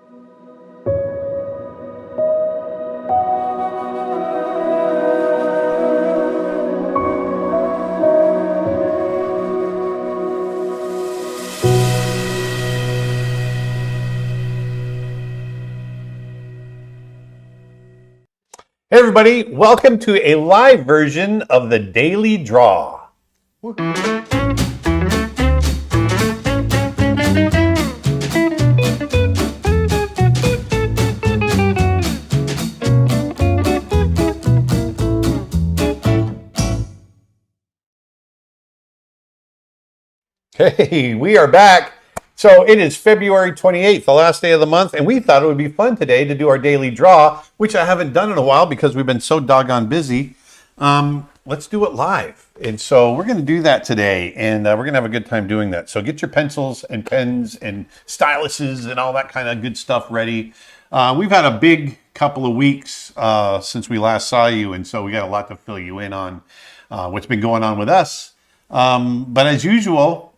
Hey everybody, welcome to a live version of the Daily Draw. Hey, we are back. So it is February 28th, the last day of the month, and we thought it would be fun today to do our daily draw, which I haven't done in a while because we've been so doggone busy. Let's do it live. And so we're going to do that today, and we're going to have a good time doing that. So get your pencils and pens and styluses and all that kind of good stuff ready. We've had a big couple of weeks since we last saw you, and so we got a lot to fill you in on what's been going on with us. But as usual,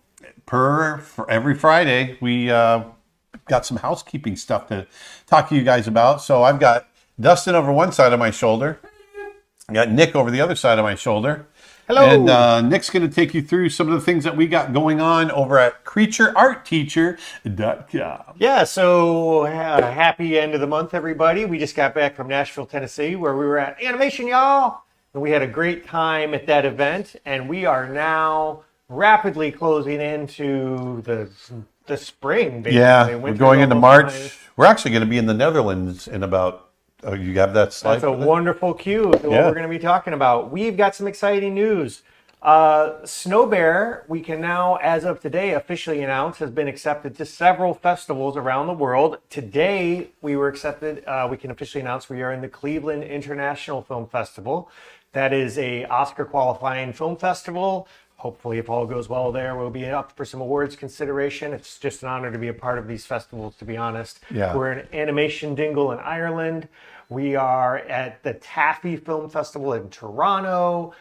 for every Friday, we got some housekeeping stuff to talk to you guys about. So I've got Dustin over one side of my shoulder. I got Nick over the other side of my shoulder. Hello. And Nick's going to take you through some of the things that we got going on over at CreatureArtTeacher.com. Yeah, so happy end of the month, everybody. We just got back from Nashville, Tennessee, where we were at Animation Y'all. And we had a great time at that event. And we are now rapidly closing into the spring, basically. Yeah, we're going into March. We're actually going to be in the Netherlands in about... Oh, you have that slide? That's a wonderful cue to what we're going to be talking about. We've got some exciting news. Snow Bear, we can now, as of today, officially announce, has been accepted to several festivals around the world. Today, we were accepted, we can officially announce we are in the Cleveland International Film Festival. That is a Oscar qualifying film festival. Hopefully, if all goes well there, we'll be up for some awards consideration. It's just an honor to be a part of these festivals, to be honest. Yeah. We're in Animation Dingle in Ireland. We are at the Taffy Film Festival in Toronto.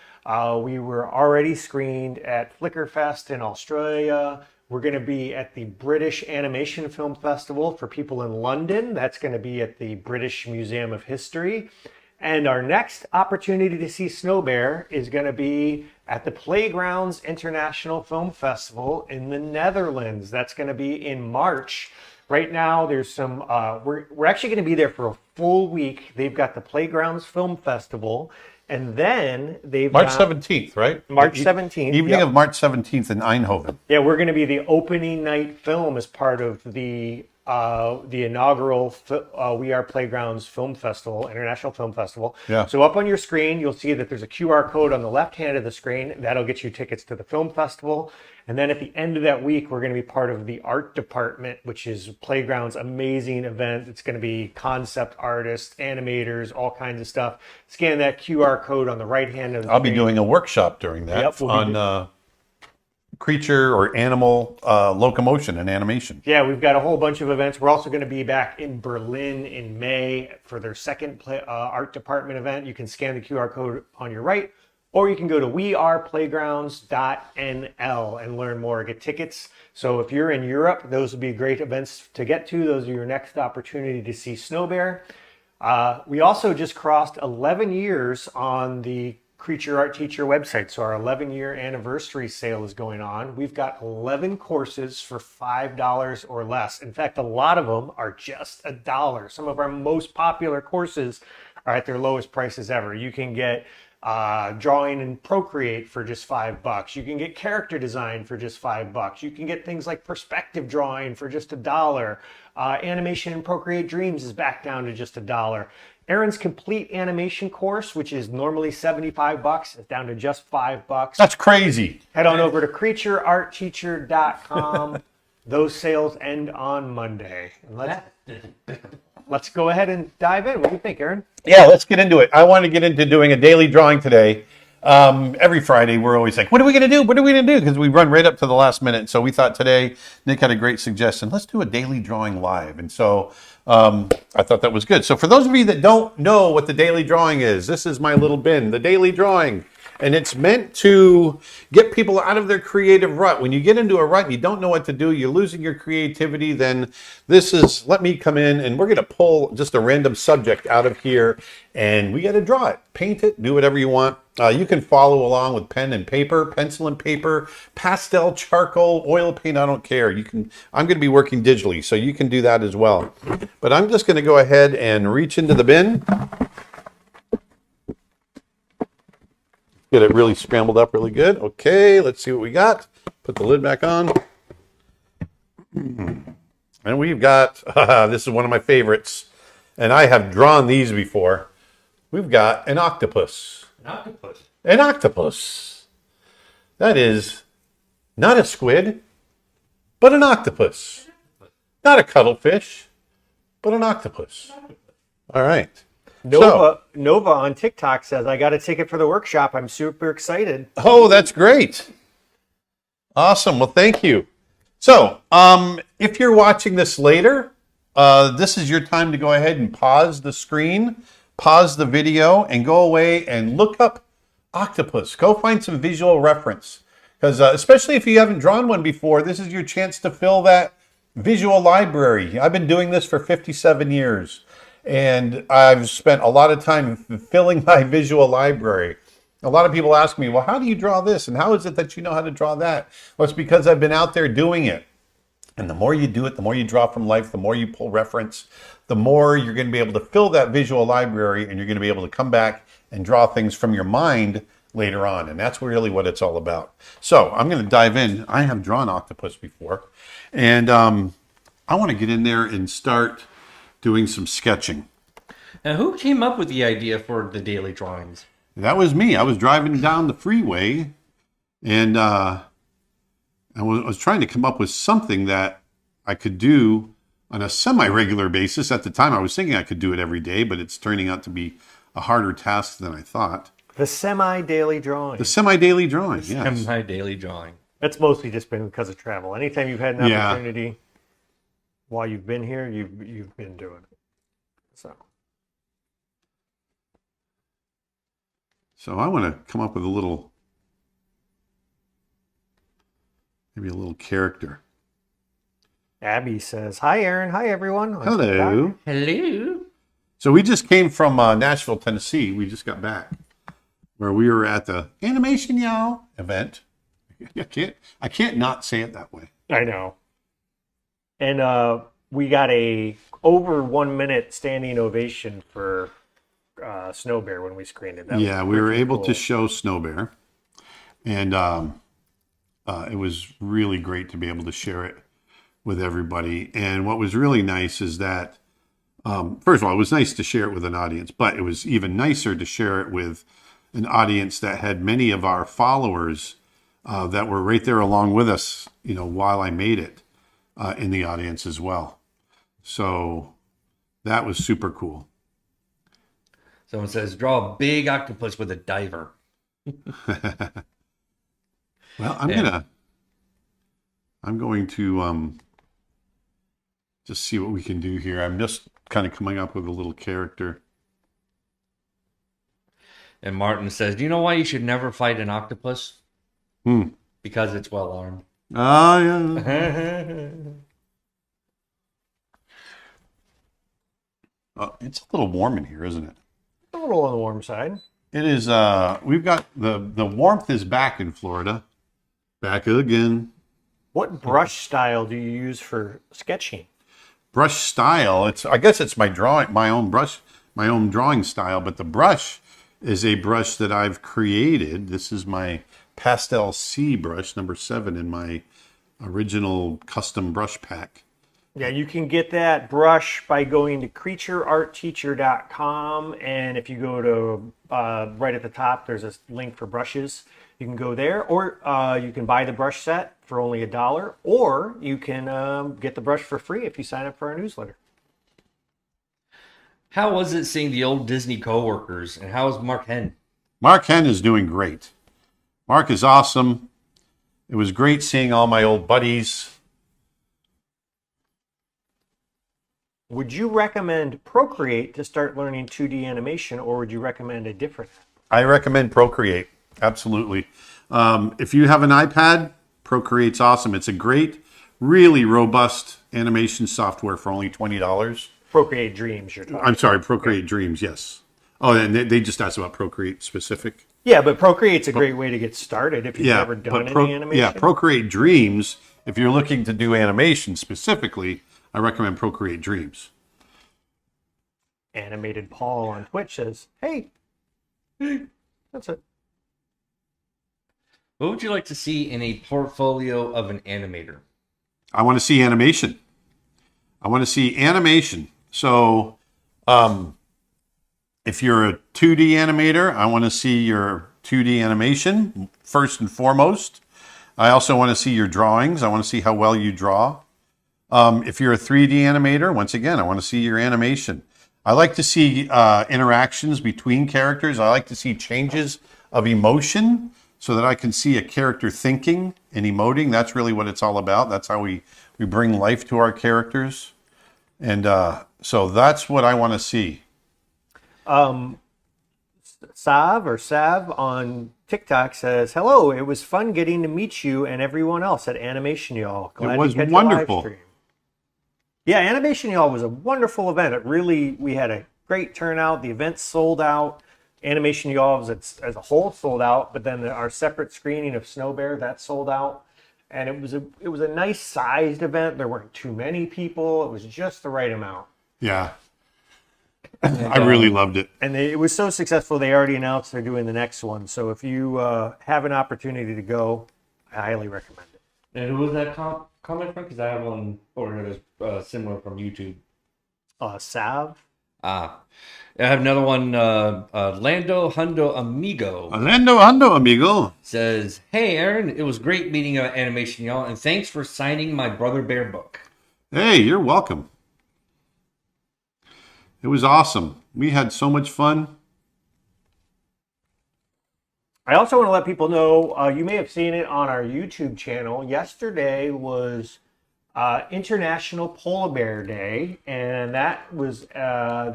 We were already screened at Flickerfest in Australia. We're going to be at the British Animation Film Festival for people in London. That's going to be at the British Museum of History. And our next opportunity to see Snow Bear is going to be at the Playgrounds International Film Festival in the Netherlands. That's going to be in March. Right now, there's some, we're actually going to be there for a full week. They've got the Playgrounds Film Festival, and then they've March 17th, right? March 17th. Evening of March 17th in Eindhoven. Yeah, we're going to be the opening night film as part of the inaugural We Are Playgrounds Film Festival, International Film Festival. Yeah. So up on your screen, you'll see that there's a QR code on the left hand of the screen. That'll get you tickets to the film festival. And then at the end of that week, we're going to be part of the art department, which is Playground's amazing event. It's going to be concept artists, animators, all kinds of stuff. Scan that QR code on the right hand of the screen. I'll be doing a workshop during that on creature or animal locomotion and animation. Yeah, we've got a whole bunch of events. We're also going to be back in Berlin in May for their second art department event. You can scan the QR code on your right, or you can go to weareplaygrounds.nl and learn more, get tickets. So if you're in Europe, those would be great events to get to. Those are your next opportunity to see Snow Bear. We also just crossed 11 years on the Creature Art Teacher website. So our 11-year anniversary sale is going on. We've got 11 courses for $5 or less. In fact, a lot of them are just $1. Some of our most popular courses are at their lowest prices ever. You can get drawing in Procreate for just $5. You can get character design for just $5. You can get things like perspective drawing for just $1. Animation in Procreate Dreams is back down to just $1. Aaron's complete animation course, which is normally $75, is down to just $5. That's crazy. Head on over to CreatureArtTeacher.com. Those sales end on Monday. And let's go ahead and dive in. What do you think, Aaron? Yeah, let's get into it. I want to get into doing a daily drawing today. Every Friday, we're always like, what are we going to do? What are we going to do? Because we run right up to the last minute. So we thought today, Nick had a great suggestion. Let's do a daily drawing live. And so I thought that was good. So for those of you that don't know what the daily drawing is, this is my little bin, the daily drawing. And it's meant to get people out of their creative rut. When you get into a rut and you don't know what to do, you're losing your creativity, then this is, let me come in and we're going to pull just a random subject out of here and we got to draw it, paint it, do whatever you want. You can follow along with pen and paper, pencil and paper, pastel, charcoal, oil paint, I don't care. I'm going to be working digitally, so you can do that as well. But I'm just going to go ahead and reach into the bin. Get it really scrambled up really good. Okay, let's see what we got. Put the lid back on. And we've got, this is one of my favorites, and I have drawn these before. We've got an octopus. An octopus. An octopus. That is not a squid, but an octopus. Not a cuttlefish, but an octopus. All right. Nova on TikTok says, I got a ticket for the workshop. I'm super excited. Oh, that's great. Awesome. Well, thank you. So, if you're watching this later, this is your time to go ahead and pause the screen, pause the video, and go away and look up octopus. Go find some visual reference. Because especially if you haven't drawn one before, this is your chance to fill that visual library. I've been doing this for 57 years. And I've spent a lot of time filling my visual library. A lot of people ask me, well, how do you draw this? And how is it that you know how to draw that? Well, it's because I've been out there doing it. And the more you do it, the more you draw from life, the more you pull reference, the more you're going to be able to fill that visual library, and you're going to be able to come back and draw things from your mind later on. And that's really what it's all about. So I'm going to dive in. I have drawn octopus before. And I want to get in there and start doing some sketching. Now, who came up with the idea for the daily drawings? That was me. I was driving down the freeway, and I was trying to come up with something that I could do on a semi-regular basis. At the time, I was thinking I could do it every day, but it's turning out to be a harder task than I thought. The semi-daily drawing. The semi-daily drawing, yes. My daily drawing. That's mostly just been because of travel. Anytime you've had an opportunity while you've been here, you've been doing it. So I want to come up with maybe a little character. Abby says, hi, Aaron. Hi, everyone. Hello. Hello. So we just came from Nashville, Tennessee. We just got back where we were at the Animation Y'all event. I can't not say it that way. I know. And we got a over 1 minute standing ovation for Snow Bear when we screened it. Yeah, we were able to show Snow Bear, and it was really great to be able to share it with everybody. And what was really nice is that, first of all, it was nice to share it with an audience, but it was even nicer to share it with an audience that had many of our followers that were right there along with us, while I made it in the audience as well. So that was super cool. Someone says, draw a big octopus with a diver. Well, I'm going to just see what we can do here. I'm just kind of coming up with a little character. And Martin says, do you know why you should never fight an octopus? Because it's well armed. Oh, yeah. It's a little warm in here, isn't it? A little on the warm side. It is. We've got the warmth is back in Florida. Back again. What brush style do you use for sketching? Brush style. I guess it's my own drawing style. But the brush is a brush that I've created. This is my Pastel C brush, number 7 in my original custom brush pack. Yeah, you can get that brush by going to creatureartteacher.com, and if you go to right at the top, there's a link for brushes. You can go there, or you can buy the brush set for only $1, or you can get the brush for free if you sign up for our newsletter. How was it seeing the old Disney coworkers, and how is Mark Henn? Mark Henn is doing great. Mark is awesome. It was great seeing all my old buddies. Would you recommend Procreate to start learning 2D animation, or would you recommend a different app? I recommend Procreate. Absolutely. If you have an iPad, Procreate's awesome. It's a great, really robust animation software for only $20. Procreate Dreams, you're talking. I'm sorry, Procreate Dreams, yes. Oh, and they just asked about Procreate specific. Yeah, but Procreate's a great way to get started if you've Yeah, never done but any animation. yeah, Procreate Dreams, if you're looking to do animation specifically, I recommend Procreate Dreams. Animated Paul on Twitch says, hey, that's it. What would you like to see in a portfolio of an animator? I want to see animation. I want to see animation. So, if you're a 2D animator, I want to see your 2D animation first and foremost. I also want to see your drawings. I want to see how well you draw. If you're a 3D animator, once again, I want to see your animation. I like to see interactions between characters. I like to see changes of emotion so that I can see a character thinking and emoting. That's really what it's all about. That's how we bring life to our characters. And so that's what I want to see. Sav on TikTok says, hello, it was fun getting to meet you and everyone else at Animation Y'all. Glad It was to catch wonderful. A live stream. Yeah, Animation Y'all was a wonderful event. We had a great turnout. The event sold out. Animation Y'all as a whole sold out, but then our separate screening of Snow Bear, that sold out. And it was a nice sized event. There weren't too many people. It was just the right amount. Yeah. I really loved it. And it was so successful, they already announced they're doing the next one. So if you have an opportunity to go, I highly recommend it. And who was that comment from? Because I have one or similar from YouTube. Sav? I have another one. Lando Hundo Amigo Ando, amigo. says, "Hey, Aaron, it was great meeting you at Animation Y'all, and thanks for signing my Brother Bear book." Hey, you're welcome. It was awesome. We had so much fun. I also want to let people know, you may have seen it on our YouTube channel. Yesterday was International Polar Bear Day, and that was,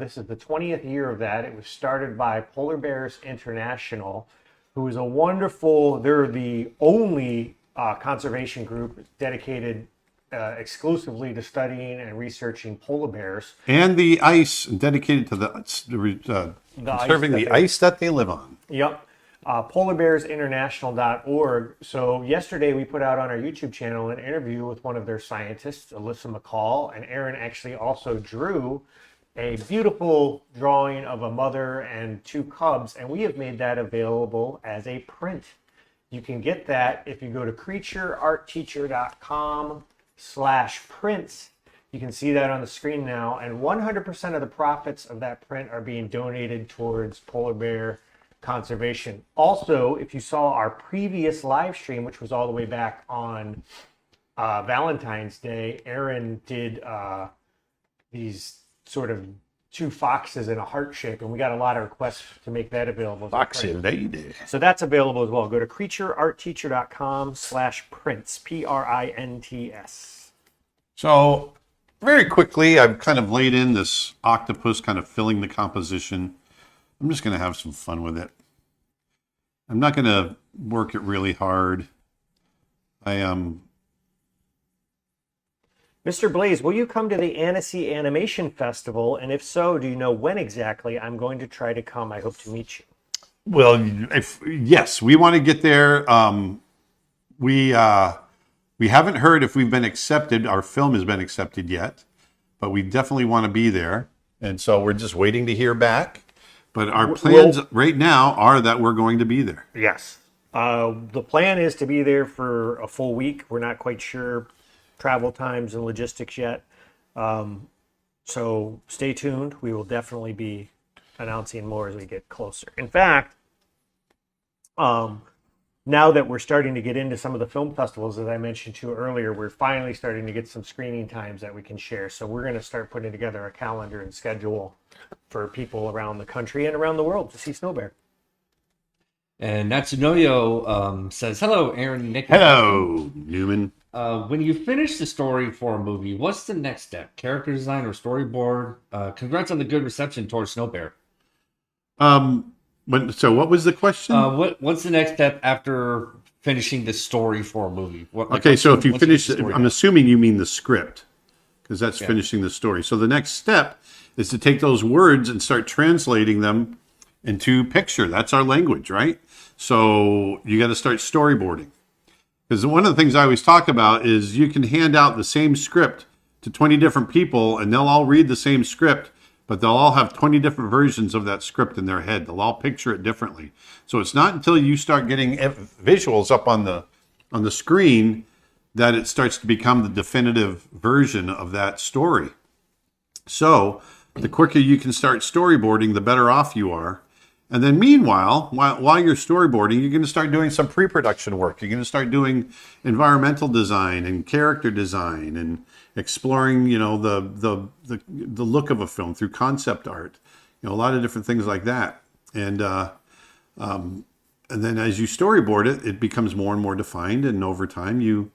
this is the 20th year of that. It was started by Polar Bears International, who is a wonderful, they're the only conservation group dedicated exclusively to studying and researching polar bears. And the ice dedicated to conserving the ice that they live on. Yep. Polarbearsinternational.org. So yesterday we put out on our YouTube channel an interview with one of their scientists, Alyssa McCall, and Aaron actually also drew a beautiful drawing of a mother and two cubs, and we have made that available as a print. You can get that if you go to creatureartteacher.com/prints. You can see that on the screen now, and 100% of the profits of that print are being donated towards polar bear conservation. Also, if you saw our previous live stream, which was all the way back on Valentine's Day, Aaron did these sort of two foxes in a heart shape, and we got a lot of requests to make that available. Foxy lady. So that's available as well. Go to creatureartteacher.com/prints, PRINTS. So very quickly, I've kind of laid in this octopus kind of filling the composition. I'm just going to have some fun with it. I'm not going to work it really hard. Mr. Blaze, will you come to the Annecy Animation Festival? And if so, do you know when exactly? I'm going to try to come. I hope to meet you. Well, yes, we want to get there. We haven't heard if we've been accepted. Our film has been accepted yet, but we definitely want to be there. And so we're just waiting to hear back. But our plans right now are that we're going to be there. Yes. The plan is to be there for a full week. We're not quite sure travel times and logistics yet. So stay tuned. We will definitely be announcing more as we get closer. In fact, now that we're starting to get into some of the film festivals, as I mentioned to you earlier, we're finally starting to get some screening times that we can share. So we're going to start putting together a calendar and schedule for people around the country and around the world to see Snow Bear. And Natsunoyo says, "Hello, Aaron, Nick. Hello, Newman. When you finish the story for a movie, what's the next step? Character design or storyboard? Congrats on the good reception towards Snow Bear." So what was the question? What's the next step after finishing the story for a movie? Okay, so if you once finish, get the story I'm down? assuming you mean the script, because that's Yeah. finishing the story. So the next step is to take those words and start translating them into picture. That's our language, right? So you got to start storyboarding. Because one of the things I always talk about is you can hand out the same script to 20 different people and they'll all read the same script, but they'll all have 20 different versions of that script in their head. They'll all picture it differently. So it's not until you start getting visuals up on the screen that it starts to become the definitive version of that story. So the quicker you can start storyboarding, the better off you are. And then meanwhile, while you're storyboarding, you're going to start doing some pre-production work. You're going to start doing environmental design and character design and exploring, the look of a film through concept art. A lot of different things like that. And then as you storyboard it, it becomes more and more defined. And over time, you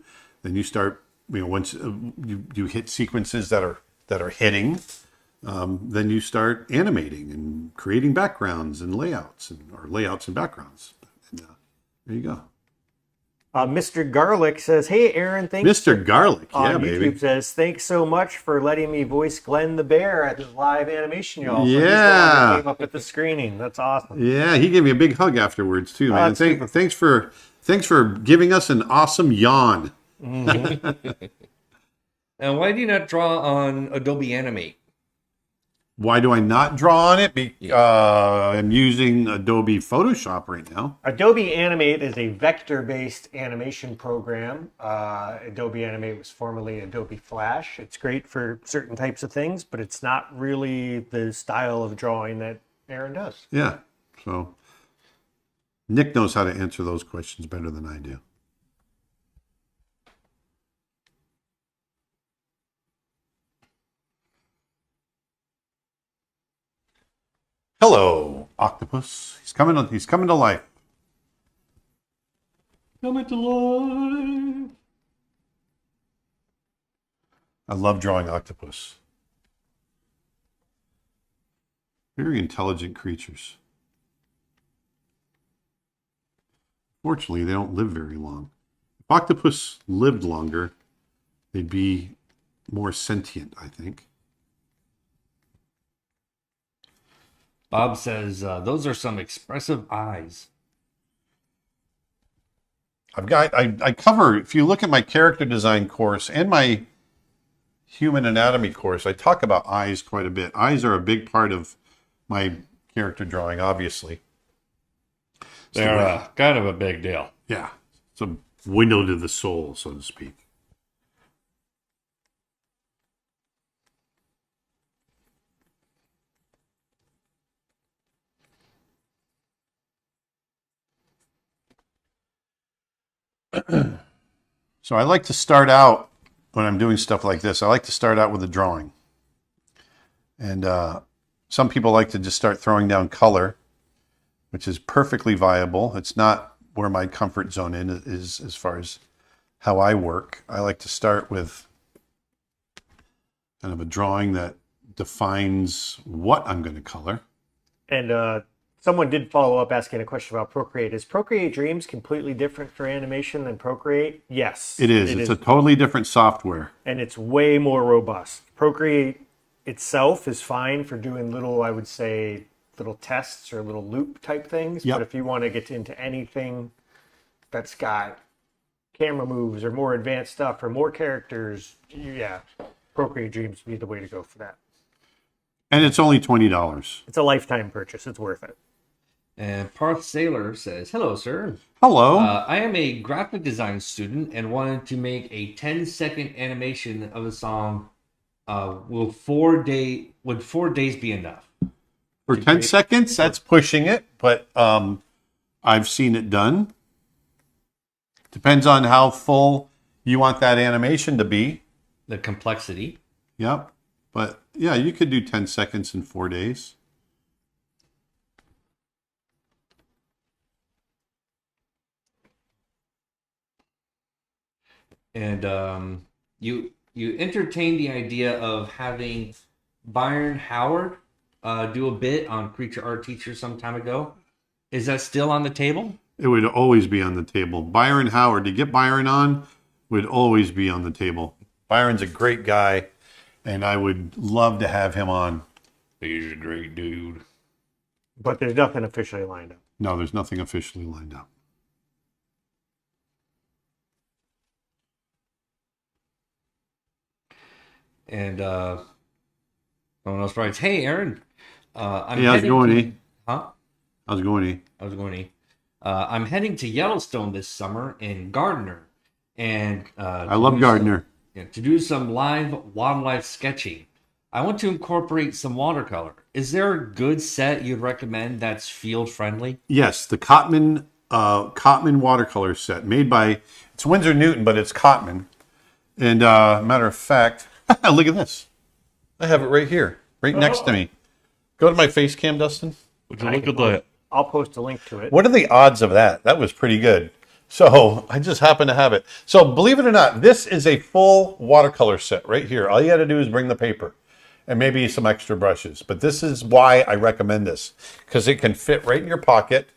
start, once you hit sequences that are hitting. Then you start animating and creating backgrounds and layouts or layouts and backgrounds. And, there you go. Mr. Garlic says, "Hey, Aaron, thanks." Mr. Garlic, On yeah, YouTube baby. says, "Thanks so much for letting me voice Glenn the Bear at the live animation, y'all." So he's the one Yeah. that came up at the screening. That's awesome. Yeah, he gave me a big hug afterwards too, man. that's super. Thanks for giving us an awesome yawn. And why do you not draw on Adobe Animate? Why do I not draw on it? I'm using Adobe Photoshop right now. Adobe Animate is a vector-based animation program. Adobe Animate was formerly Adobe Flash. It's great for certain types of things, but it's not really the style of drawing that Aaron does. Yeah, so Nick knows how to answer those questions better than I do. Hello, octopus. He's coming to life. Coming to life. I love drawing octopus. Very intelligent creatures. Fortunately, they don't live very long. If octopus lived longer, they'd be more sentient, I think. Bob says, those are some expressive eyes. I cover, if you look at my character design course and my human anatomy course, I talk about eyes quite a bit. Eyes are a big part of my character drawing, obviously. They're kind of a big deal. Yeah, it's a window to the soul, so to speak. So I like to start out when I'm doing stuff like this. I like to start out with a drawing. And some people like to just start throwing down color, which is perfectly viable. It's not where my comfort zone is as far as how I work. I like to start with kind of a drawing that defines what I'm going to color. And someone did follow up asking a question about Procreate. Is Procreate Dreams completely different for animation than Procreate? Yes. It is. It's a totally different software. And it's way more robust. Procreate itself is fine for doing little, I would say, little tests or little loop type things. Yep. But if you want to get into anything that's got camera moves or more advanced stuff or more characters, yeah, Procreate Dreams would be the way to go for that. And it's only $20. It's a lifetime purchase. It's worth it. And Parth Sailor says, hello, sir. Hello. I am a graphic design student and wanted to make a 10-second animation of a song. Would 4 days be enough? For 10 seconds, that's pushing it, but I've seen it done. Depends on how full you want that animation to be. The complexity. Yep. But yeah, you could do 10 seconds in 4 days. And you entertained the idea of having Byron Howard do a bit on Creature Art Teacher some time ago. Is that still on the table? It would always be on the table. Byron Howard, to get Byron on, would always be on the table. Byron's a great guy, and I would love to have him on. He's a great dude. But there's nothing officially lined up. No, there's nothing officially lined up. And someone else writes, "Hey, Aaron, I'm Hey, how's it heading going, to- E? Huh? How's it going, E? I was going to. I'm heading to Yellowstone this summer in Gardner, and I love Gardner. to do some live wildlife sketching. I want to incorporate some watercolor. Is there a good set you'd recommend that's field friendly? Yes, the Cotman watercolor set made by, it's Winsor Newton, but it's Cotman. And matter of fact, look at this. I have it right here, right next to me. Go to my face cam, Dustin. Would you look at that? I'll post a link to it. What are the odds of that? That was pretty good. So I just happen to have it. So believe it or not, this is a full watercolor set right here. All you got to do is bring the paper and maybe some extra brushes. But this is why I recommend this, because it can fit right in your pocket.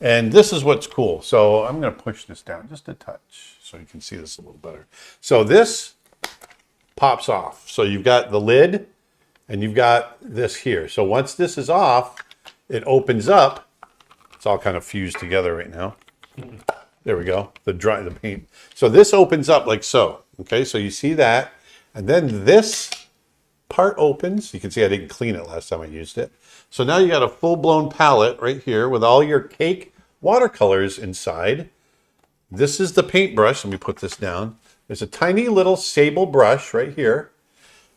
And this is what's cool. So I'm going to push this down just a touch so you can see this a little better. So this pops off. So you've got the lid and you've got this here. So once this is off, it opens up. It's all kind of fused together right now. There we go. The paint. So this opens up like so. Okay, so you see that. And then this part opens. You can see I didn't clean it last time I used it. So now you got a full-blown palette right here with all your cake watercolors inside. This is the paintbrush. Let me put this down. There's a tiny little sable brush right here.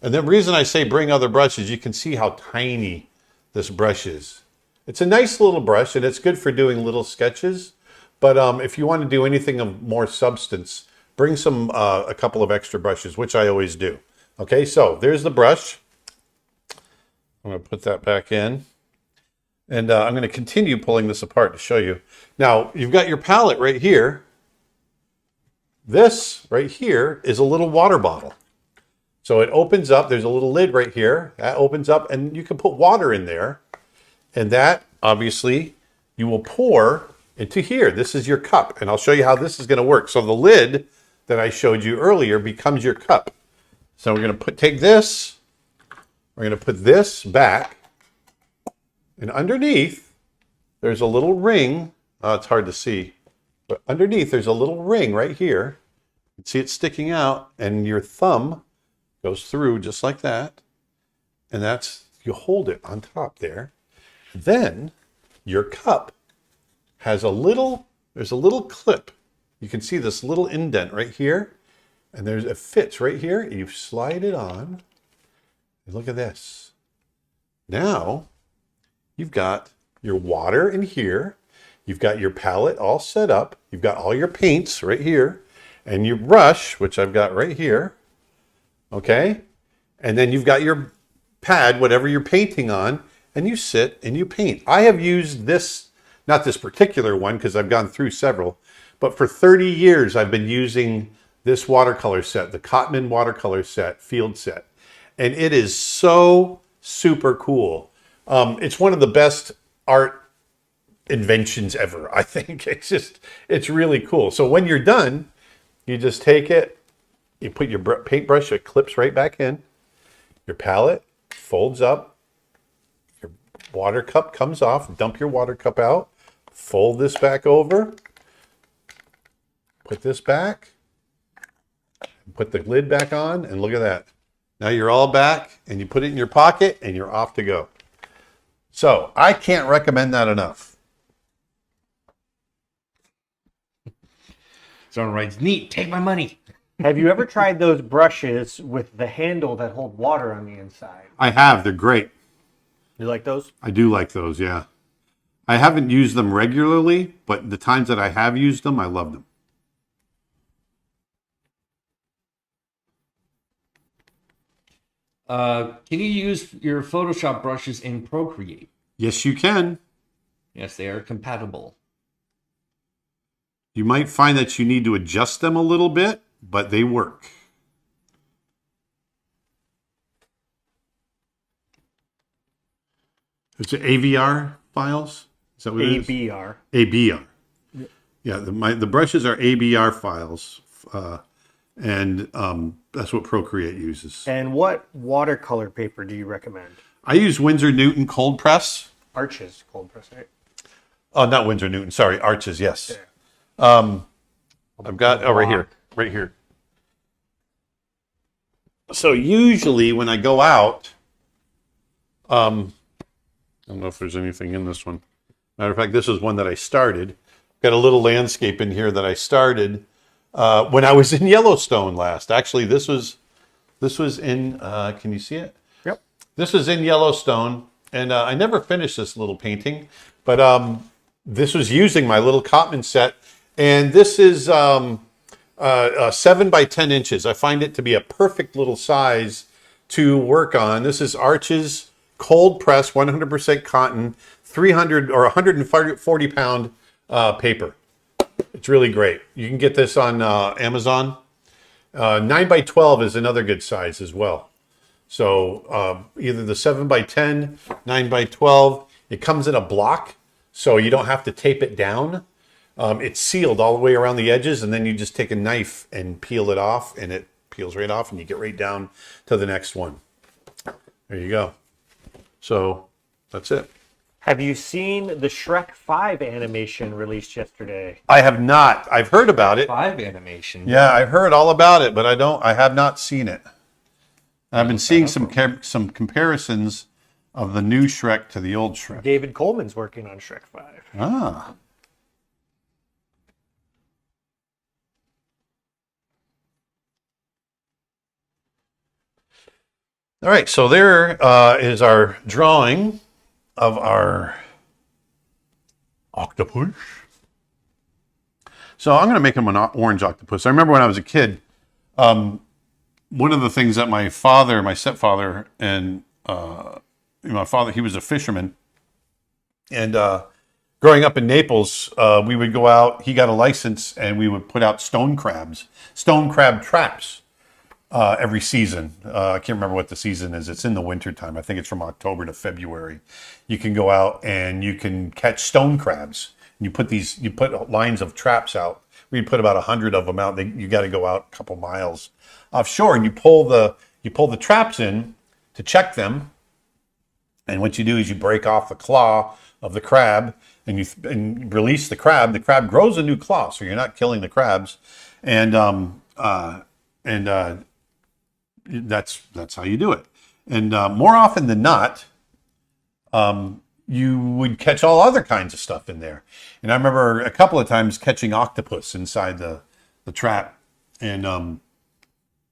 And the reason I say bring other brushes, you can see how tiny this brush is. It's a nice little brush, and it's good for doing little sketches. But if you want to do anything of more substance, bring a couple of extra brushes, which I always do. Okay, so there's the brush. I'm going to put that back in. And I'm going to continue pulling this apart to show you. Now, you've got your palette right here. This right here is a little water bottle. So it opens up. There's a little lid right here. That opens up, and you can put water in there. And that, obviously, you will pour into here. This is your cup. And I'll show you how this is going to work. So the lid that I showed you earlier becomes your cup. So we're going to take this. We're going to put this back. And underneath, there's a little ring. Oh, it's hard to see. But underneath, there's a little ring right here. You can see it sticking out. And your thumb goes through just like that. And that's, you hold it on top there. Then your cup has there's a little clip. You can see this little indent right here. And it fits right here. You slide it on. And look at this. Now, you've got your water in here. You've got your palette all set up. You've got all your paints right here. And your brush, which I've got right here. Okay? And then you've got your pad, whatever you're painting on. And you sit and you paint. I have used this, not this particular one because I've gone through several, but for 30 years I've been using this watercolor set, the Cotman watercolor set, field set. And it is so super cool. It's one of the best art inventions ever, I think. It's really cool. So when you're done, you just take it, you put your paintbrush, it clips right back in. Your palette folds up. Water cup comes off, dump your water cup out, fold this back over, put this back, put the lid back on, and look at that. Now you're all back, and you put it in your pocket, and you're off to go. So I can't recommend that enough. Someone writes, "Neat, take my money." Have you ever tried those brushes with the handle that hold water on the inside? I have. They're great. You like those? I do like those, yeah. I haven't used them regularly, but the times that I have used them, I love them. Can you use your Photoshop brushes in Procreate? Yes, you can. Yes, they are compatible. You might find that you need to adjust them a little bit, but they work. It's AVR files. Is that what it is? ABR. ABR. Yeah, the brushes are ABR files, and that's what Procreate uses. And what watercolor paper do you recommend? I use Winsor Newton cold press. Arches cold press, right? Oh, not Winsor Newton. Sorry, Arches. Yes. I've got right here. So usually when I go out, I don't know if there's anything in this one. Matter of fact, this is one that I started. Got a little landscape in here that I started when I was in Yellowstone last. Actually, this was in. Can you see it? Yep. This was in Yellowstone, and I never finished this little painting, but this was using my little Cotman set, and this is 7 by 10 inches. I find it to be a perfect little size to work on. This is Arches cold press, 100% cotton, 300 or 140 pound paper. It's really great. You can get this on Amazon. 9 by 12 is another good size as well. So either the 7 by 10, 9 by 12, it comes in a block, so you don't have to tape it down. It's sealed all the way around the edges, and then you just take a knife and peel it off, and it peels right off, and you get right down to the next one. There you go. So that's it. Have you seen the Shrek 5 animation released yesterday? I have not. I've heard about it. 5 animation. Yeah, I've heard all about it, but I have not seen it. I've been seeing some comparisons of the new Shrek to the old Shrek. David Coleman's working on Shrek 5. Ah. All right, so there is our drawing of our octopus. So I'm going to make him an orange octopus. I remember when I was a kid, one of the things that my stepfather, and my father, he was a fisherman. And growing up in Naples, we would go out, he got a license, and we would put out stone crab traps. Every season. I can't remember what the season is. It's in the wintertime. I think it's from October to February. You can go out and you can catch stone crabs. You put lines of traps out. We put about 100 of them out. You got to go out a couple miles offshore, and you pull the traps in to check them. And what you do is you break off the claw of the crab, and you release the crab. The crab grows a new claw, so you're not killing the crabs. And that's how you do it. And more often than not, you would catch all other kinds of stuff in there. And I remember a couple of times catching octopus inside the trap, and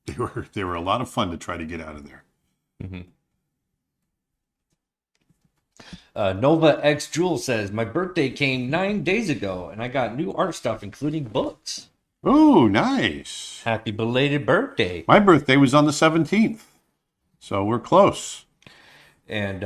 they were a lot of fun to try to get out of there. Mm-hmm. Nova X Jewel says, my birthday came 9 days ago, and I got new art stuff, including books. Oh, nice. Happy belated birthday. My birthday was on the 17th, so we're close. And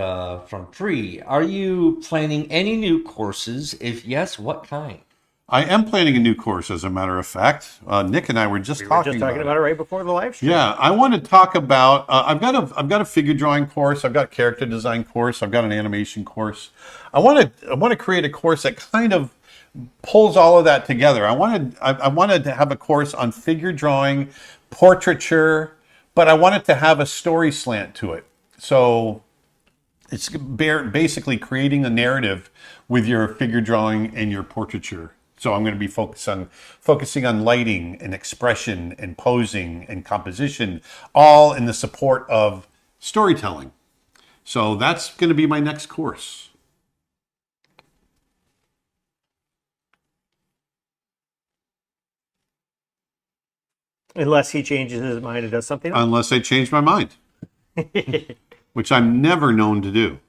from Free, are you planning any new courses? If yes, what kind? I am planning a new course, as a matter of fact. Nick and I were just talking about it right before the live stream. Yeah, I want to talk about. I've got a figure drawing course. I've got a character design course. I've got an animation course. I want to create a course that kind of pulls all of that together. I wanted to have a course on figure drawing, portraiture, but I wanted to have a story slant to it. So it's basically creating a narrative with your figure drawing and your portraiture. So I'm going to be focusing on lighting and expression and posing and composition, all in the support of storytelling. So that's going to be my next course. Unless he changes his mind and does something else. Unless I change my mind, which I'm never known to do.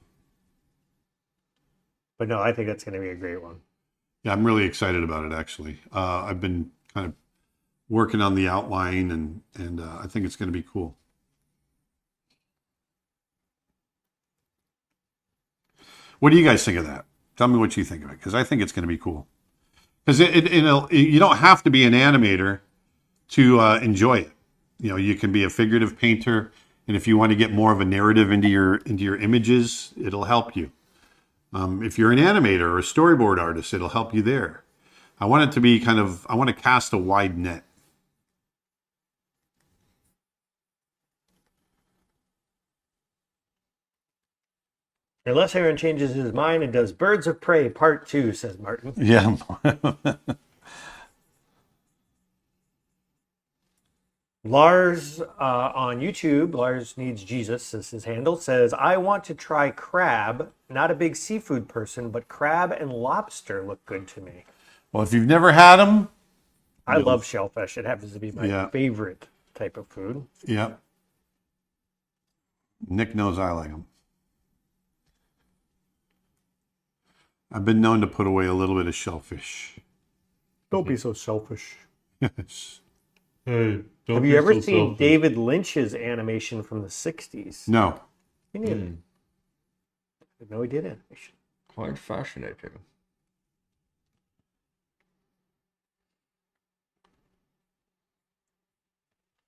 But no, I think that's going to be a great one. Yeah, I'm really excited about it, actually. I've been kind of working on the outline, and I think it's going to be cool. What do you guys think of that? Tell me what you think of it, because I think it's going to be cool. Because you don't have to be an animator to enjoy it. You know, you can be a figurative painter, and if you want to get more of a narrative into your images, it'll help you. If you're an animator or a storyboard artist, it'll help you there. I want it to be I want to cast a wide net. Unless Aaron changes his mind and does Birds of Prey Part 2, says Martin. Yeah. Lars on YouTube, Lars Needs Jesus is his handle, says, I want to try crab. Not a big seafood person, but crab and lobster look good to me. Well, if you've never had them, I love shellfish. It happens to be my Yeah. favorite type of food. yeah. Nick knows I like them. I've been known to put away a little bit of shellfish. Don't be so selfish. Yes. Hey, don't Have you ever seen David Lynch's animation from the 60s? No. Me neither. I didn't know he did animation. Quite fascinating.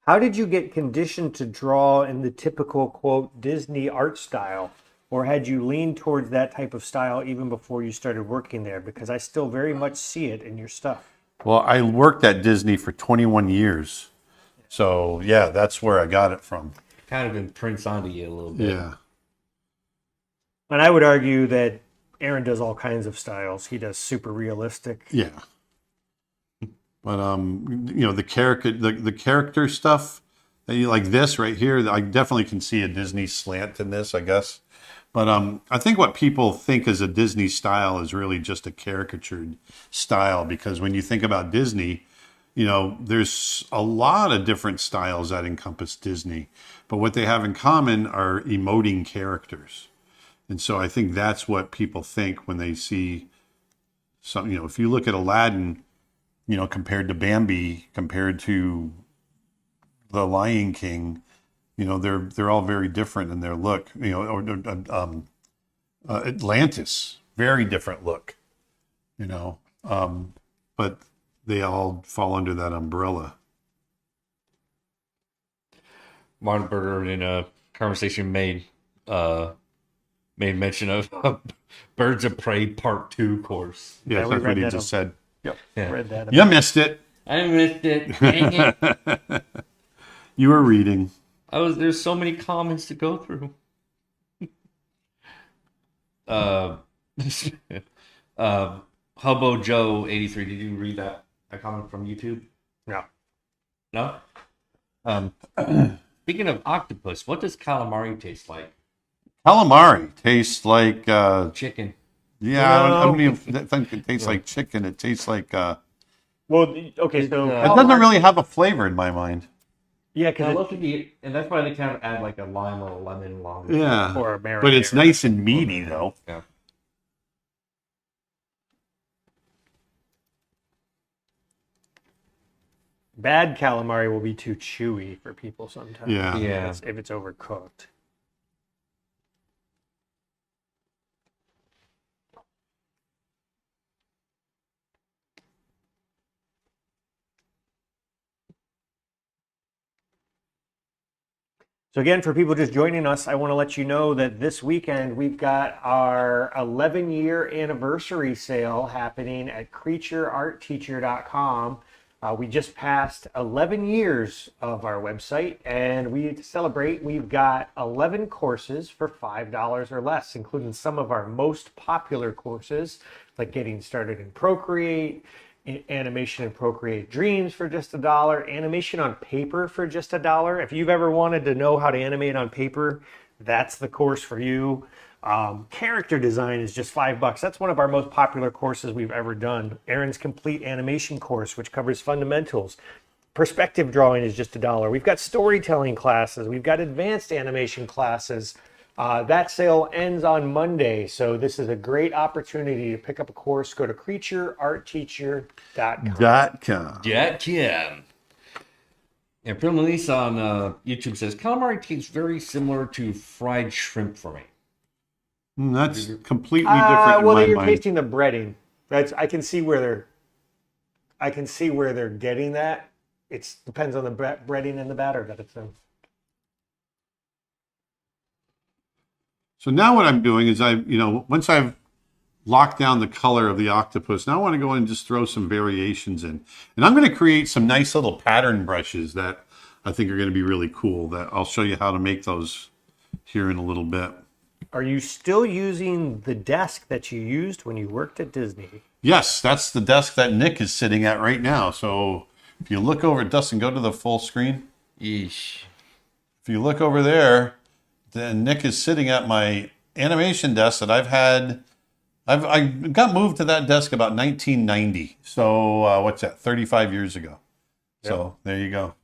How did you get conditioned to draw in the typical, quote, Disney art style? Or had you leaned towards that type of style even before you started working there? Because I still very much see it in your stuff. Well, I worked at Disney for 21 years. So, yeah, that's where I got it from. Kind of imprints onto you a little bit. Yeah. And I would argue that Aaron does all kinds of styles. He does super realistic. Yeah. But the character stuff that you like this right here, I definitely can see a Disney slant in this, I guess. But I think what people think is a Disney style is really just a caricatured style, because when you think about Disney, there's a lot of different styles that encompass Disney, but what they have in common are emoting characters. And so I think that's what people think when they see some, if you look at Aladdin, compared to Bambi, compared to The Lion King, they're all very different in their look. Atlantis, very different look. But they all fall under that umbrella. Martin Berger in a conversation made mention of Birds of Prey Part 2 course. Yeah, we that's what read he that just said. Yep. Yeah. Read that. You missed it. I missed it. Dang it. You were reading. There's so many comments to go through. Hubbo Joe 83. Did you read that comment from YouTube? No. No? Speaking of octopus, what does calamari taste like? Calamari tastes like Chicken. yeah, I No. don't even think it tastes like chicken. It tastes like Well, okay, so it doesn't really have a flavor in my mind. yeah, And because that's why they kind of add like a lime or a lemon along with Yeah. or a marinara. But it's nice and meaty though. Yeah. Bad calamari will be too chewy for people sometimes. Yeah. Yeah. If it's overcooked. So again, for people just joining us, I want to let you know that this weekend we've got our 11-year anniversary sale happening at creatureartteacher.com. We just passed 11 years of our website, and to celebrate, we've got 11 courses for $5 or less, including some of our most popular courses, like getting started in Procreate, animation in Procreate Dreams for just $1, animation on paper for just $1. If you've ever wanted to know how to animate on paper, that's the course for you. Character design is just $5. That's one of our most popular courses we've ever done. Aaron's complete animation course, which covers fundamentals. Perspective drawing is just $1. We've got storytelling classes. We've got advanced animation classes. That sale ends on Monday, so this is a great opportunity to pick up a course. Go to creatureartteacher.com. .com. Jack Kim. And Film Elise on YouTube says calamari tastes very similar to fried shrimp for me. That's completely different in Well, my then you're mind. tasting the breading. I can see where they're getting that. It depends on the breading and the batter that it's in. So now what I'm doing is once I've lock down the color of the octopus. Now I want to go in and just throw some variations in. And I'm going to create some nice little pattern brushes that I think are going to be really cool. That I'll show you how to make those here in a little bit. Are you still using the desk that you used when you worked at Disney? Yes, that's the desk that Nick is sitting at right now. So if you look over, Dustin, go to the full screen. Yeesh. If you look over there, then Nick is sitting at my animation desk that I've had. I got moved to that desk about 1990. So what's that? 35 years ago. Yep. So there you go.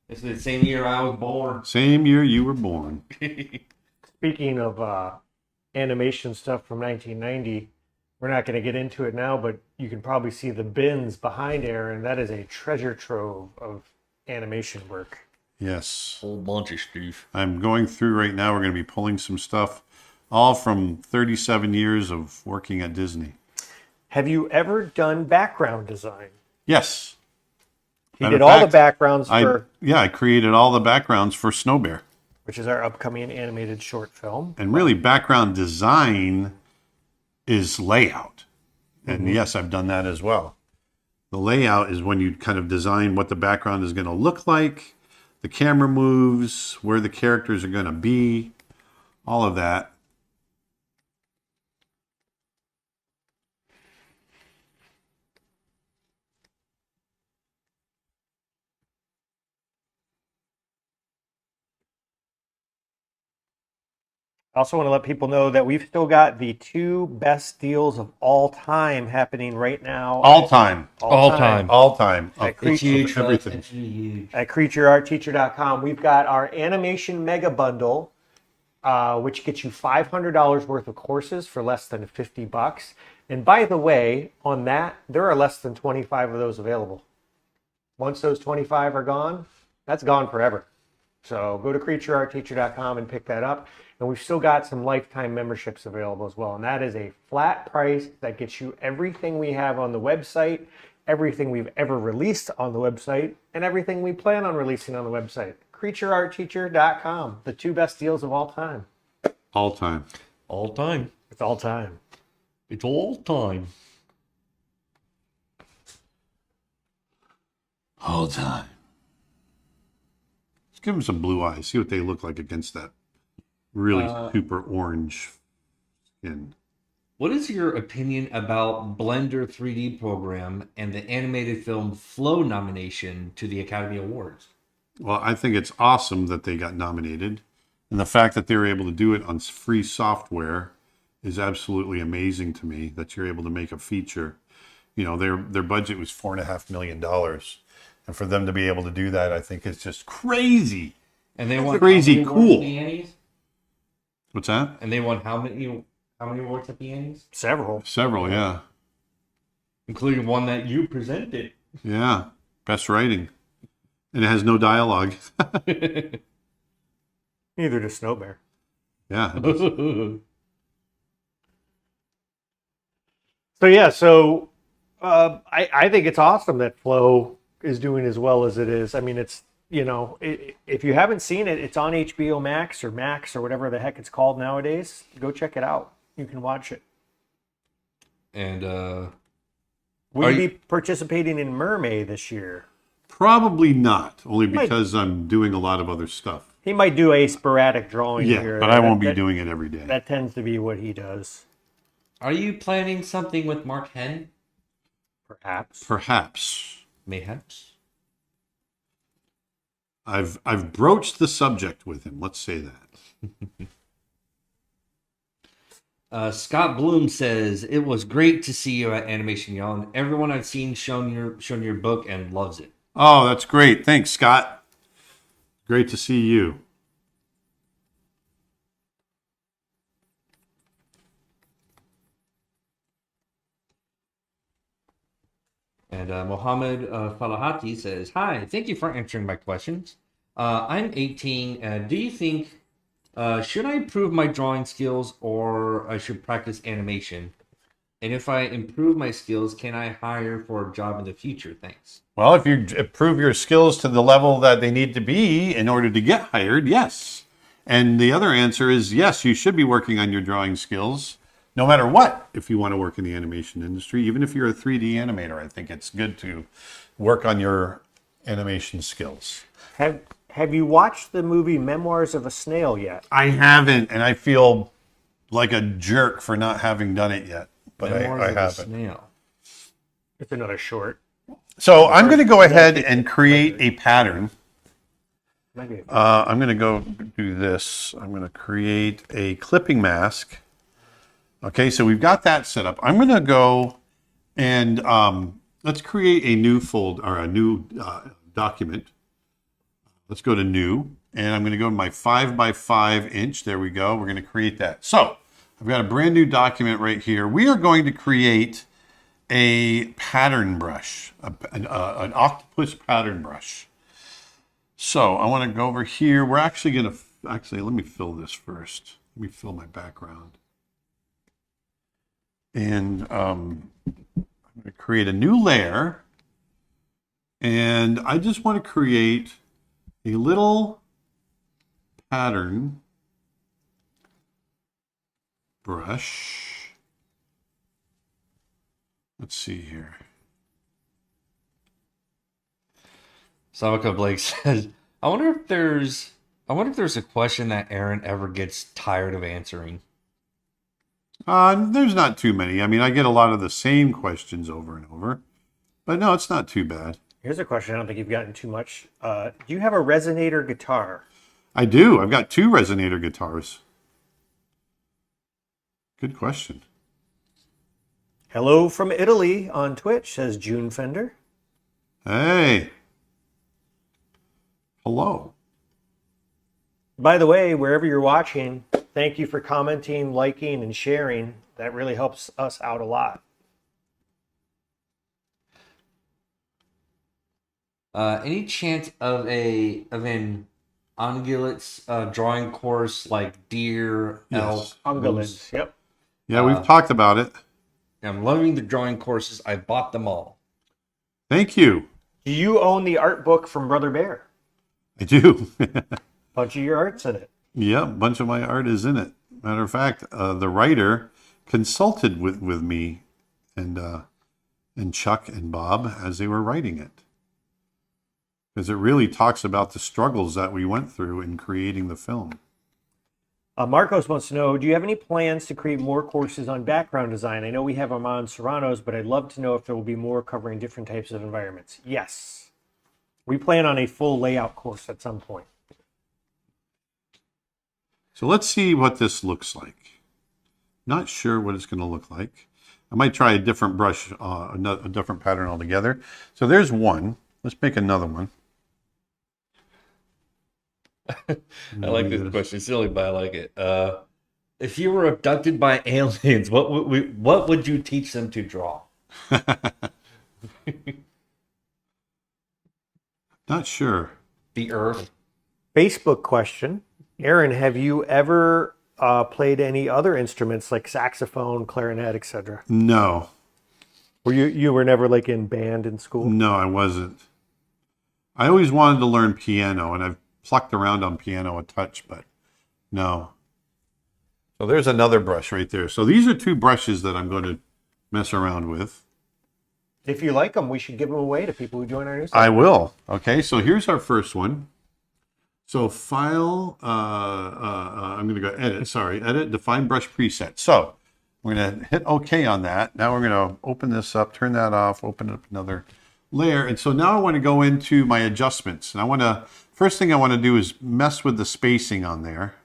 It's the same year I was born. Same year you were born. Speaking of animation stuff from 1990, we're not going to get into it now, but you can probably see the bins behind Aaron. That is a treasure trove of animation work. Yes. Whole bunch of stuff. I'm going through right now. We're going to be pulling some stuff, all from 37 years of working at Disney. Have you ever done background design? Yes. He Matter did of all the fact, backgrounds for, I created all the backgrounds for Snow Bear. which is our upcoming animated short film. And really, background design is layout. And yes, I've done that as well. The layout is when you kind of design what the background is going to look like, the camera moves, where the characters are going to be, all of that. I also want to let people know that we've still got the 2 best deals of all time happening right now. All time. All time. All time. At, It's huge. Everything. It's huge. at CreatureArtTeacher.com. We've got our animation mega bundle, which gets you $500 worth of courses for less than $50. And by the way, on that, there are less than 25 of those available. Once those 25 are gone, that's gone forever. So go to CreatureArtTeacher.com and pick that up. And we've still got some lifetime memberships available as well. And that is a flat price that gets you everything we have on the website, everything we've ever released on the website, and everything we plan on releasing on the website. CreatureArtTeacher.com, the 2 best deals of all time. All time. All time. It's all time. It's all time. All time. Let's give them some blue eyes. See what they look like against that really super orange skin. What is your opinion about Blender 3D program and the animated film Flow nomination to the Academy Awards? Well, I think it's awesome that they got nominated. And the fact that they were able to do it on free software is absolutely amazing to me, that you're able to make a feature. You know, their budget was $4.5 million. And for them to be able to do that, I think is just crazy. And they won crazy how many awards cool. at the Annies? What's that? And they won how many awards at the Annies? Several. Several, yeah. Including one that you presented. Yeah. Best writing. And it has no dialogue. Neither does Snow Bear. Yeah. So yeah, I think it's awesome that Flow is doing as well as it is. I mean, it's, you know, if you haven't seen it, it's on HBO Max or whatever the heck it's called nowadays. Go check it out. You can watch it. And Will Are you you- be participating in Mermaid this year? Probably not, only because I'm doing a lot of other stuff. He might do a sporadic drawing Yeah, here. but I won't be That- doing it every day. That tends to be what he does, are you planning something with Mark Henn? perhaps. Perhaps. Mayhaps. I've broached the subject with him. Let's say that. Scott Bloom says it was great to see you at Animation Y'all, and everyone I've seen shown your book and loves it. Oh, that's great. Thanks, Scott. Great to see you. And Mohammed Falahati says, "Hi, thank you for answering my questions. I'm 18. Do you think should I improve my drawing skills or I should practice animation? And if I improve my skills, can I hire for a job in the future? Thanks." Well, if you improve your skills to the level that they need to be in order to get hired, yes. And the other answer is yes, you should be working on your drawing skills no matter what. If you want to work in the animation industry, even if you're a 3D animator, I think it's good to work on your animation skills. Have you watched the movie Memoirs of a Snail yet? I haven't, and I feel like a jerk for not having done it yet, but Memoirs I of a haven't. Snail. It's another short. So I'm going to go ahead and create a pattern. Maybe. I'm going to go do this. I'm going to create a clipping mask. Okay, so we've got that set up. I'm going to go and let's create a new folder or a new document. Let's go to new, and I'm going to go to my 5x5 inch. There we go. We're going to create that. So I've got a brand new document right here. We are going to create a pattern brush, an octopus pattern brush. So I want to go over here. We're actually going to, let me fill this first. Let me fill my background. And I'm going to create a new layer. And I just want to create a little pattern brush. Let's see here. Samaka Blake says, I wonder if there's a question that Aaron ever gets tired of answering. There's not too many. I mean, I get a lot of the same questions over and over, but no, it's not too bad. Here's a question I don't think you've gotten too much. Do you have a resonator guitar? I do. I've got 2 resonator guitars. Good question. Hello from Italy on Twitch, says June Fender. Hey. Hello. By the way, wherever you're watching, thank you for commenting, liking, and sharing. That really helps us out a lot. Any chance of an ungulates drawing course like deer, elk? Ungulates, yep. Yeah, we've talked about it. I'm loving the drawing courses. I bought them all. Thank you. Do you own the art book from Brother Bear? I do. Bunch of your art's in it. Yeah, a bunch of my art is in it. Matter of fact, the writer consulted with me and Chuck and Bob as they were writing it. Because it really talks about the struggles that we went through in creating the film. Marcos wants to know, do you have any plans to create more courses on background design? I know we have them on Serranos, but I'd love to know if there will be more covering different types of environments. Yes. We plan on a full layout course at some point. So let's see what this looks like. Not sure what it's going to look like. I might try a different brush, a different pattern altogether. So there's one. Let's make another one. I like this question. It's silly, but I like it. If you were abducted by aliens, what would you teach them to draw? Not sure. The Earth. Facebook question. Aaron, have you ever played any other instruments like saxophone, clarinet, etc.? No. Were you were never like in band in school? No, I wasn't. I always wanted to learn piano, and I've plucked around on piano a touch, but no. So there's another brush right there. So these are 2 brushes that I'm going to mess around with. If you like them, we should give them away to people who join our newsletter. I will. Okay, so here's our first one. So file, I'm going to go edit, define brush preset. So we're going to hit OK on that. Now we're going to open this up, turn that off, open up another layer. And so now I want to go into my adjustments. And first thing I want to do is mess with the spacing on there.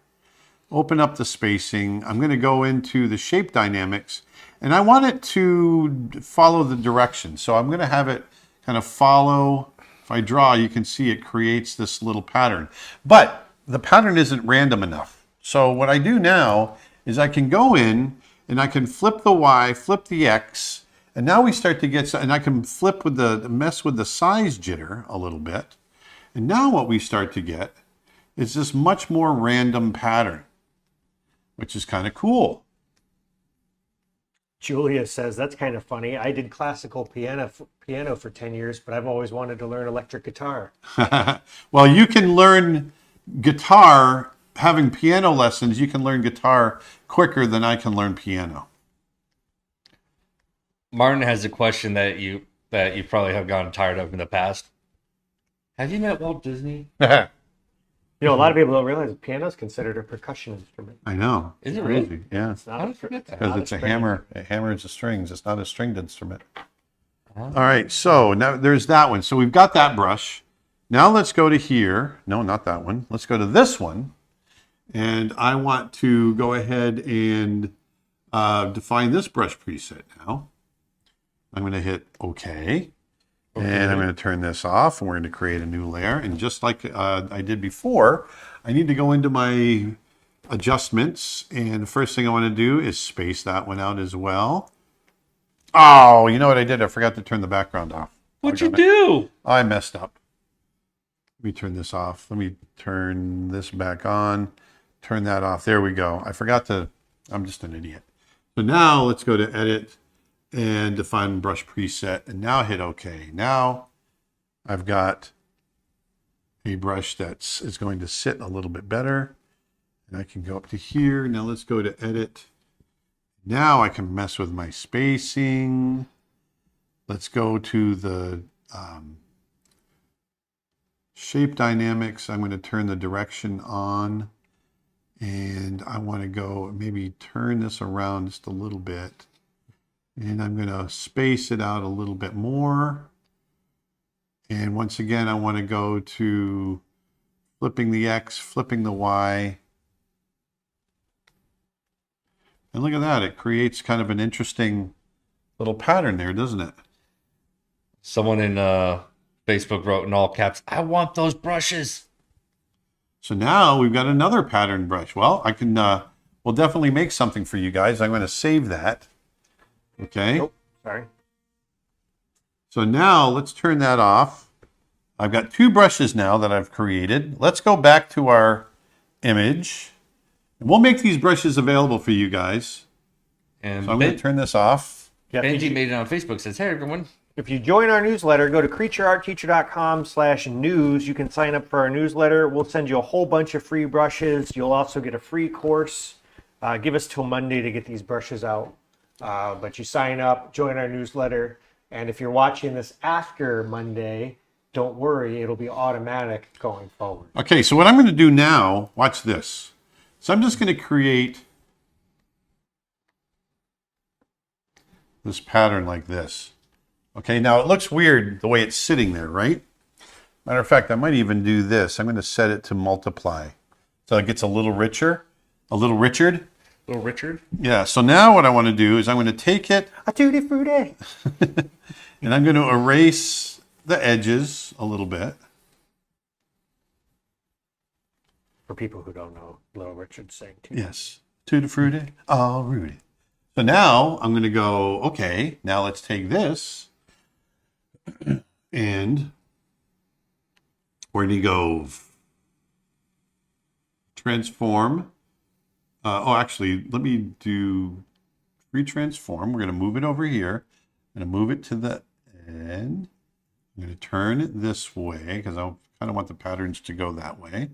Open up the spacing. I'm going to go into the shape dynamics, and I want it to follow the direction. So I'm going to have it kind of follow. If I draw, you can see it creates this little pattern. But the pattern isn't random enough. So what I do now is I can go in and I can flip the Y, flip the X, and now we start to get, and I can flip with mess with the size jitter a little bit. And now what we start to get is this much more random pattern, which is kind of cool. Julia says, that's kind of funny. I did classical piano for 10 years, but I've always wanted to learn electric guitar. Well, you can learn guitar having piano lessons, you can learn guitar quicker than I can learn piano. Martin has a question that you probably have gotten tired of in the past. Have you met Walt Disney? A lot of people don't realize piano is considered a percussion instrument. I know. Is it Crazy. really? Yeah. It's not How did I forget that? Because not it's a string. hammer. It hammers the strings. It's not a stringed instrument. All right. So now there's that one. So we've got that brush. Now let's go to here. No, not that one. Let's go to this one. And I want to go ahead and define this brush preset now. I'm going to hit OK. And I'm going to turn this off, and we're going to create a new layer. And just like I did before, I need to go into my adjustments. And the first thing I want to do is space that one out as well. Oh, you know what I did? I forgot to turn the background off. What'd you do? I messed up. Let me turn this off. Let me turn this back on. Turn that off. There we go. I forgot to, I'm just an idiot. So now let's go to Edit and define brush preset, and now hit OK. Now I've got a brush that is going to sit a little bit better, and I can go up to here. Now let's go to Edit. Now I can mess with my spacing. Let's go to the shape dynamics. I'm going to turn the direction on, and I want to go maybe turn this around just a little bit. And I'm going to space it out a little bit more. And once again, I want to go to flipping the X, flipping the Y. And look at that. It creates kind of an interesting little pattern there, doesn't it? Someone in Facebook wrote in all caps, "I want those brushes." So now we've got another pattern brush. Well, I can, we'll definitely make something for you guys. I'm going to save that. Okay. Oh, sorry. So now let's turn that off. I've got two brushes now that I've created. Let's go back to our image. And we'll make these brushes available for you guys. And So I'm going to turn this off. Yeah, Benji made it on Facebook. Says, "Hey everyone, if you join our newsletter, go to creatureartteacher.com/news. You can sign up for our newsletter. We'll send you a whole bunch of free brushes. You'll also get a free course. Give us till Monday to get these brushes out. But you sign up, join our newsletter, and if you're watching this after Monday, don't worry, it'll be automatic going forward. Okay, so what I'm going to do now, watch this. So I'm just going to create this pattern like this. Okay, now it looks weird the way it's sitting there, right? Matter of fact, I might even do this. I'm going to set it to multiply. So it gets a little richer, a little Richard. little Richard." Yeah, so now what I want to do is I'm going to take it A tutti frutti. and I'm going to erase the edges a little bit. For people who don't know, Little Richard's saying too. Yes, tutti frutti, all Rudy. So now I'm going to go, okay, now let's take this and where do you go? Transform. Actually, let me do retransform. We're going to move it over here. I'm going to move it to the end. I'm going to turn it this way because I kind of want the patterns to go that way.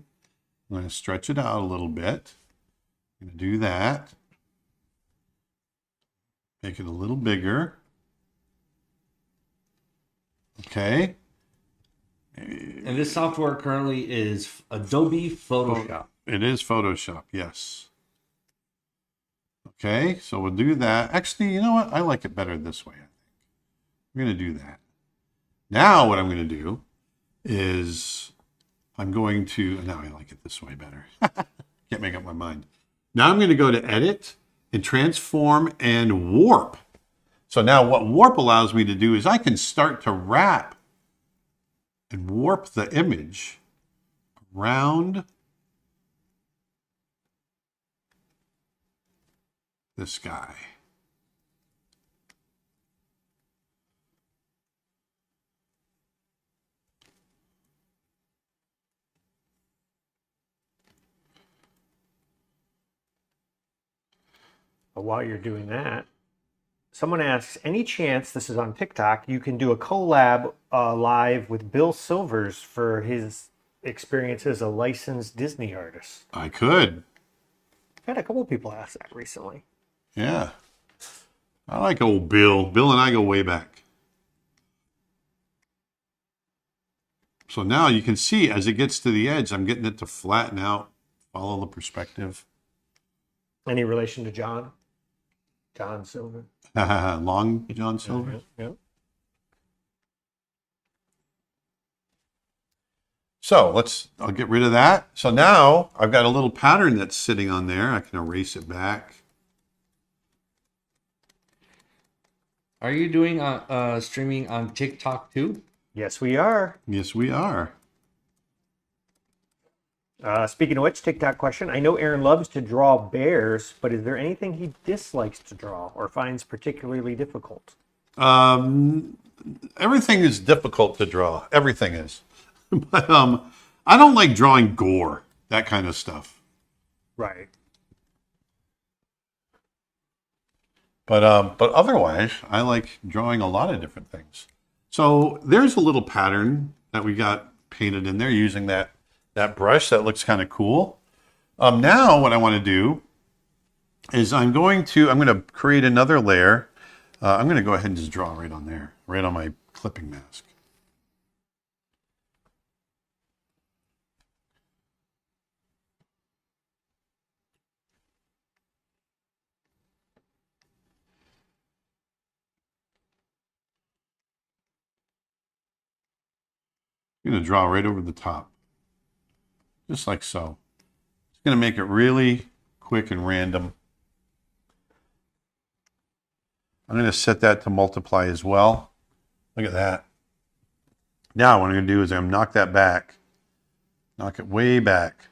I'm going to stretch it out a little bit. I'm going to do that. Make it a little bigger. Okay. And this software currently is Adobe Photoshop. It is Photoshop, yes. Okay, so we'll do that. Actually, you know what? I like it better this way, I think. I'm going to do that. Now what I'm going to do is I'm going to, now I like it this way better. Can't make up my mind. Now I'm going to go to Edit and Transform and Warp. So now what Warp allows me to do is I can start to wrap and warp the image around this guy. But while you're doing that, someone asks, any chance, this is on TikTok, you can do a collab live with Bill Silvers for his experience as a licensed Disney artist? I could. I've had a couple people ask that recently. Yeah. I like old Bill. Bill and I go way back. So now you can see as it gets to the edge, I'm getting it to flatten out, follow the perspective. Any relation to John? John Silver? Long John Silver. Yeah. So I'll get rid of that. So now I've got a little pattern that's sitting on there. I can erase it back. Are you doing streaming on TikTok too? Yes, we are. Yes, we are. Speaking of which, TikTok question. I know Aaron loves to draw bears, but is there anything he dislikes to draw or finds particularly difficult? Everything is difficult to draw. Everything is. But I don't like drawing gore, that kind of stuff. Right. But otherwise, I like drawing a lot of different things. So there's a little pattern that we got painted in there using that brush. That looks kind of cool. Now what I want to do is I'm going to create another layer. I'm going to go ahead and just draw right on there, right on my clipping mask. I'm going to draw right over the top, just like so. It's going to make it really quick and random. I'm going to set that to multiply as well. Look at that. Now what I'm going to do is I'm going to knock that back, knock it way back.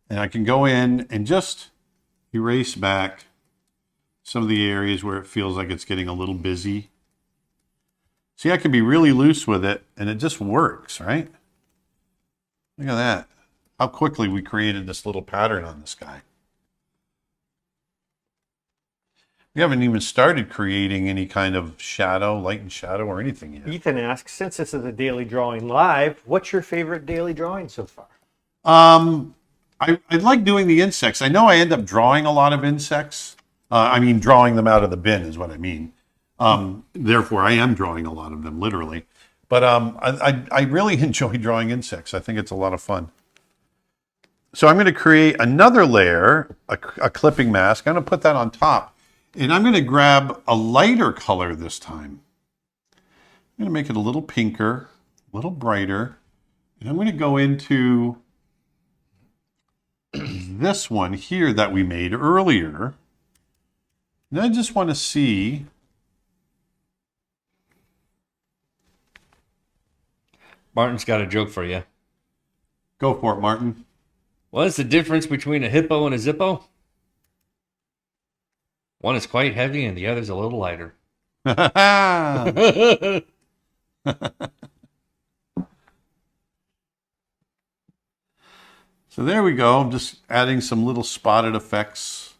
And I can go in and just erase back some of the areas where it feels like it's getting a little busy. See, I can be really loose with it, and it just works, right? Look at that. How quickly we created this little pattern on this guy. We haven't even started creating any kind of shadow, light and shadow, or anything yet. Ethan asks, since this is a daily drawing live, what's your favorite daily drawing so far? I like doing the insects. I know I end up drawing a lot of insects. Drawing them out of the bin is what I mean. Therefore, I am drawing a lot of them, literally. But I really enjoy drawing insects. I think it's a lot of fun. So I'm going to create another layer, a clipping mask. I'm going to put that on top. And I'm going to grab a lighter color this time. I'm going to make it a little pinker, a little brighter. And I'm going to go into this one here that we made earlier. And I just want to see... Martin's got a joke for you. Go for it, Martin. What is the difference between a hippo and a Zippo? One is quite heavy and the other's a little lighter. So there we go. I'm just adding some little spotted effects.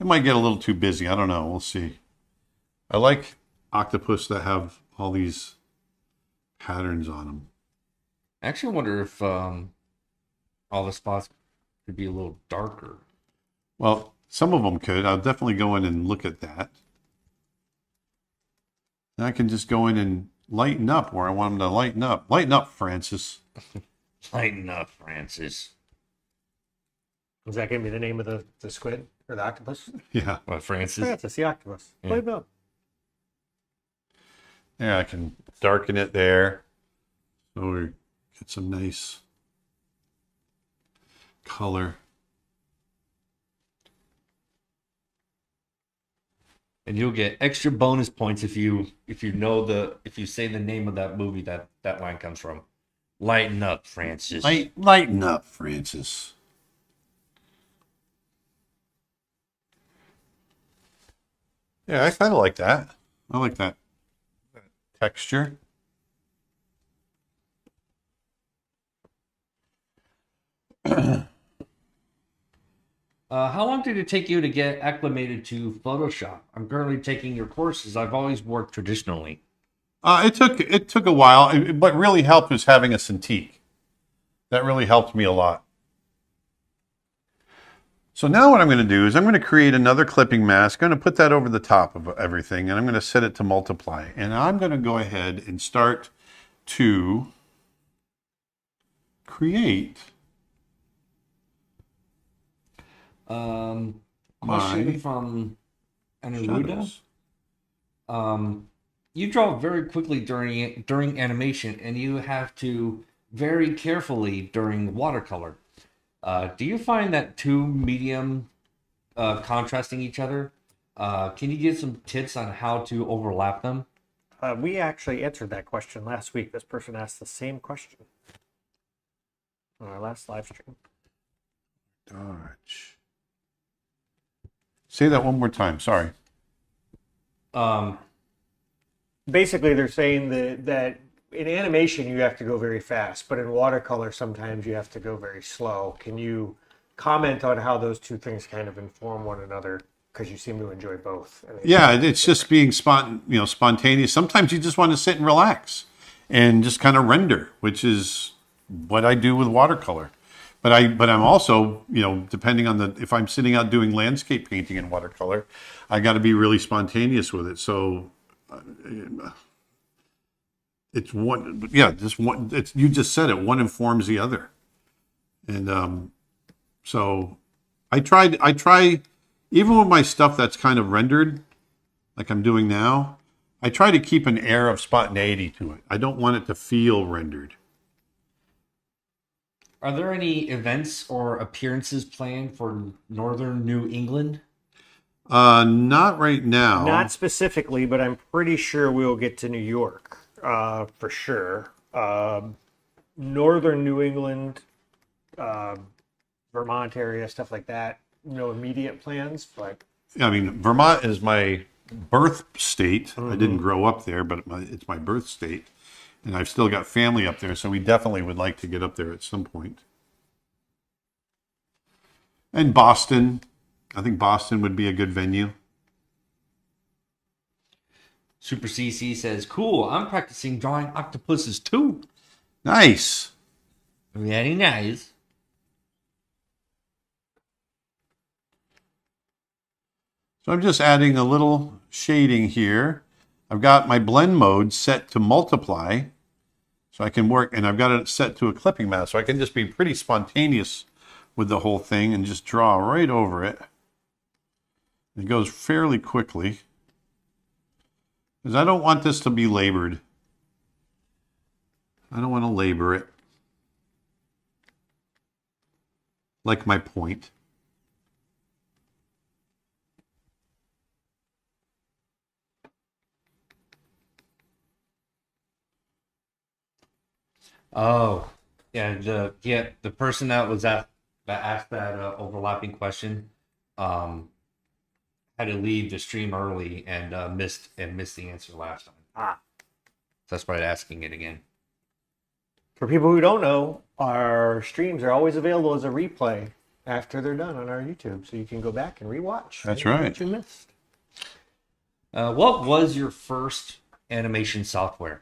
It might get a little too busy. I don't know. We'll see. I like octopus that have all these patterns on them. I actually wonder if all the spots could be a little darker. Well, some of them could. I'll definitely go in and look at that. And I can just go in and lighten up where I want them to lighten up. Lighten up, Francis. Lighten up, Francis. Is that going to be the name of the squid or the octopus? Yeah. What, Francis? Francis, the octopus. Yeah. Lighten up. Yeah, I can darken it there. So we get some nice color. And you'll get extra bonus points if you say the name of that movie that line comes from. Lighten up, Francis. Lighten up, Francis. Yeah, I kind of like that. I like that texture. How long did it take you to get acclimated to Photoshop? I'm currently taking your courses. I've always worked traditionally. It took a while. What really helped was having a Cintiq. That really helped me a lot. So now what I'm going to do is I'm going to create another clipping mask. I'm going to put that over the top of everything, and I'm going to set it to multiply. And I'm going to go ahead and start to create Question my from Anaruda. shadows. You draw very quickly during animation, and you have to very carefully during watercolor. Do you find that two medium contrasting each other? Can you give some tips on how to overlap them? We actually answered that question last week. This person asked the same question on our last live stream. Dodge. Say that one more time. Sorry. Basically, they're saying that in animation you have to go very fast, but in watercolor sometimes you have to go very slow. Can you comment on how those two things kind of inform one another? Because you seem to enjoy both. Yeah, it's just being spontaneous. Sometimes you just want to sit and relax and just kind of render, which is what I do with watercolor. But I'm also, depending on if I'm sitting out doing landscape painting in watercolor, I got to be really spontaneous with it. So it's one, yeah, just one. You just said it. One informs the other, and so I try, even with my stuff that's kind of rendered, like I'm doing now. I try to keep an air of spontaneity to it. I don't want it to feel rendered. Are there any events or appearances planned for Northern New England? Not right now. Not specifically, but I'm pretty sure we'll get to New York for sure. Northern New England, Vermont area, stuff like that. No immediate plans, but I mean, Vermont is my birth state. I didn't grow up there, but it's my birth state. And I've still got family up there, so we definitely would like to get up there at some point. And Boston. I think Boston would be a good venue. Super CC says, cool, I'm practicing drawing octopuses too. Nice. Very nice. So I'm just adding a little shading here. I've got my blend mode set to multiply, so I can work, and I've got it set to a clipping mask, so I can just be pretty spontaneous with the whole thing and just draw right over it. It goes fairly quickly, because I don't want this to be labored. I don't want to labor it, like my point. Oh, yeah. The person that was that asked that overlapping question, had to leave the stream early and missed the answer last time. So that's why I'm asking it again. for people who don't know, our streams are always available as a replay after they're done on our YouTube, so you can go back and rewatch. That's anything right. that you missed. What was your first animation software?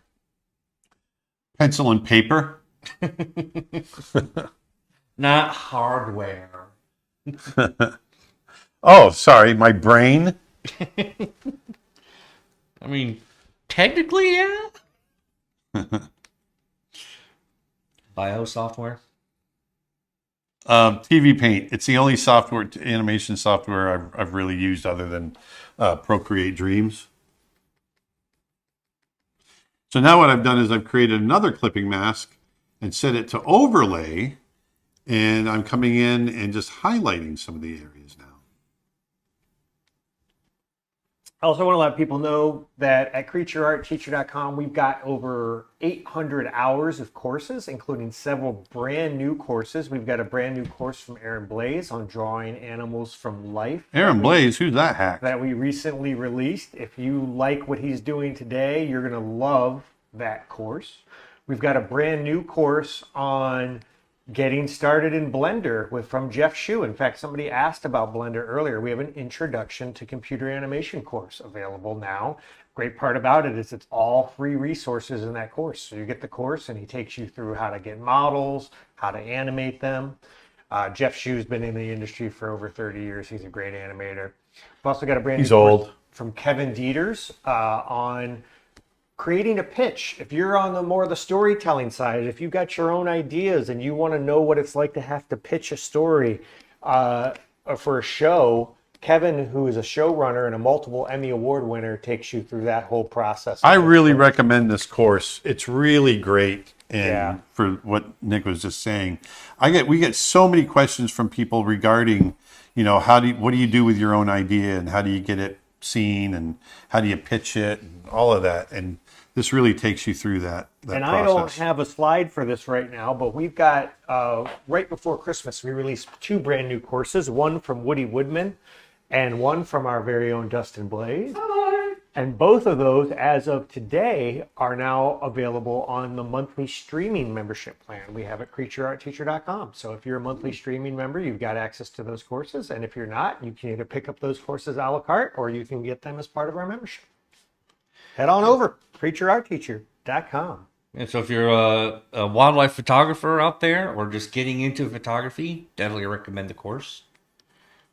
Pencil and paper. Not hardware. Oh, sorry, my brain. I mean, technically, yeah. Bio software. TV Paint. It's the only animation software I've really used other than Procreate Dreams. So now what I've done is I've created another clipping mask and set it to overlay, and I'm coming in and just highlighting some of the areas now. I also want to let people know that at creatureartteacher.com, we've got over 800 hours of courses, including several brand new courses. We've got a brand new course from Aaron Blaze on drawing animals from life. Aaron Blaze, who's that hack? That we recently released. If you like what he's doing today, you're going to love that course. We've got a brand new course on Getting started in Blender from Jeff Shu. In fact, somebody asked about Blender earlier. We have an introduction to computer animation course available now. Great part about it is it's all free resources in that course. So you get the course and he takes you through how to get models, how to animate them. Jeff Shu's been in the industry for over 30 years. He's a great animator. We've also got a brand new course from Kevin Dieters on creating a pitch. If you're on the storytelling side, if you've got your own ideas and you want to know what it's like to have to pitch a story for a show, Kevin, who is a showrunner and a multiple Emmy Award winner, takes you through that whole process. I really recommend this course. It's really great. And Yeah. for what Nick was just saying, we get so many questions from people regarding, what do you do with your own idea and how do you get it seen and how do you pitch it and all of that. And this really takes you through that And process. I don't have a slide for this right now, but we've got, right before Christmas, we released 2 brand new courses, one from Woody Woodman and one from our very own Dustin Blaze. And both of those, as of today, are now available on the monthly streaming membership plan we have at creatureartteacher.com. So if you're a monthly streaming member, you've got access to those courses. And if you're not, you can either pick up those courses a la carte or you can get them as part of our membership. Head on over, creatureartteacher.com. And so if you're a wildlife photographer out there or just getting into photography, definitely recommend the course.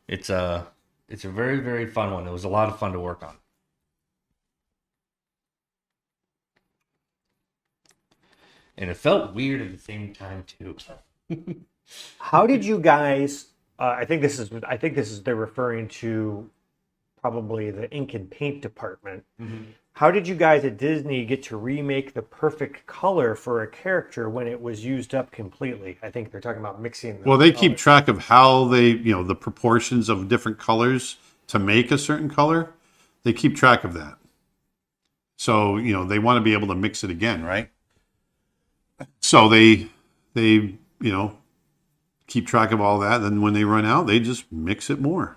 It's a very, very fun one. It was a lot of fun to work on. And it felt weird at the same time too. How did you guys? I think this is they're referring to probably the ink and paint department. How did you guys at Disney get to remake the perfect color for a character when it was used up completely? I think they're talking about mixing. Well, they keep track of how the proportions of different colors to make a certain color. They keep track of that. So, they want to be able to mix it again, right? So they keep track of all that. Then when they run out, they just mix it more.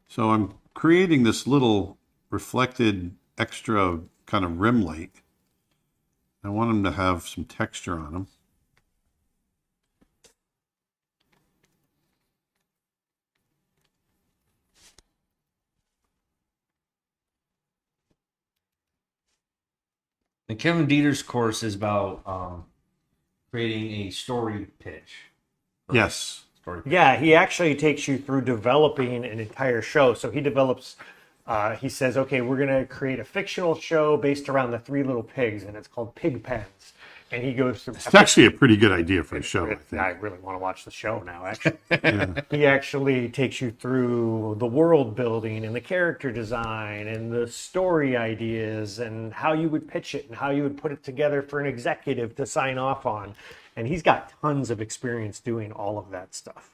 So I'm creating this little reflected extra kind of rim light. I want them to have some texture on them. And Kevin Dieter's course is about creating a story pitch. Yes. Story pitch. Yeah, he actually takes you through developing an entire show. So he develops. He says, "Okay, we're going to create a fictional show based around the 3 Little Pigs, and it's called Pigpens." And he goes through. It's actually a pretty good idea for a show, I think. I really want to watch the show now, actually. He actually takes you through the world building and the character design and the story ideas and how you would pitch it and how you would put it together for an executive to sign off on. And he's got tons of experience doing all of that stuff.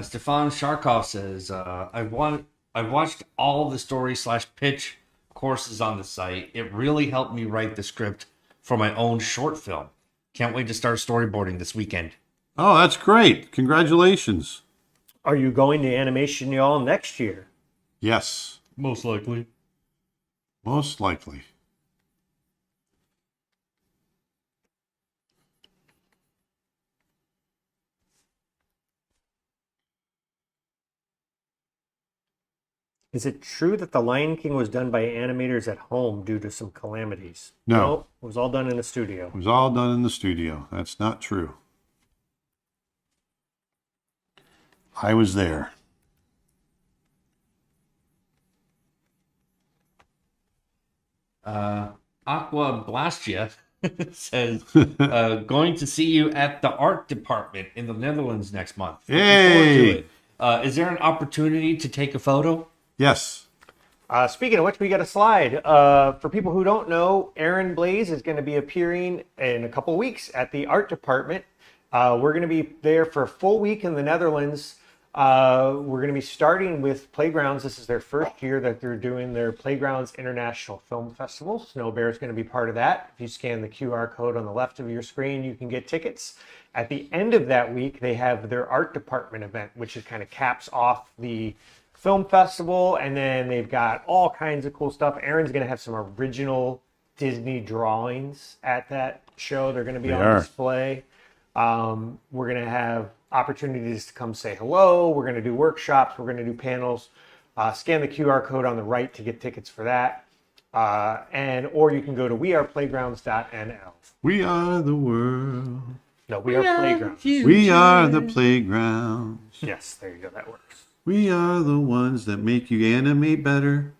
Stefan Sharkov says, I've watched all the story/pitch courses on the site. It really helped me write the script for my own short film. Can't wait to start storyboarding this weekend. Oh, that's great. Congratulations. Are you going to Animation Y'all next year? Yes, Most likely. most likely. Is it true that The Lion King was done by animators at home due to some calamities? No. It was all done in a studio. It was all done in the studio. That's not true. I was there. Aqua Blastia says, going to see you at the art department in the Netherlands next month. Looking forward to Hey! it. Is there an opportunity to take a photo? Yes. Speaking of which, we got a slide. For people who don't know, Aaron Blaze is going to be appearing in a couple weeks at the art department. We're going to be there for a full week in the Netherlands We're going to be starting with Playgrounds. This is their first year that they're doing their Playgrounds International Film Festival. Snow Bear is going to be part of that. If you scan the QR code on the left of your screen, you can get tickets. At the end of that week, they have their art department event, which is kind of caps off the film festival. And then they've got all kinds of cool stuff. Aaron's going to have some original Disney drawings at that show. They're going to be on display. We're going to have opportunities to come say hello. We're going to do workshops. We're going to do panels. Scan the QR code on the right to get tickets for that. Or you can go to weareplaygrounds.nl. We are the world. No, we are Playgrounds. We are the playgrounds. Yes, there you go. That works. We are the ones that make you animate better.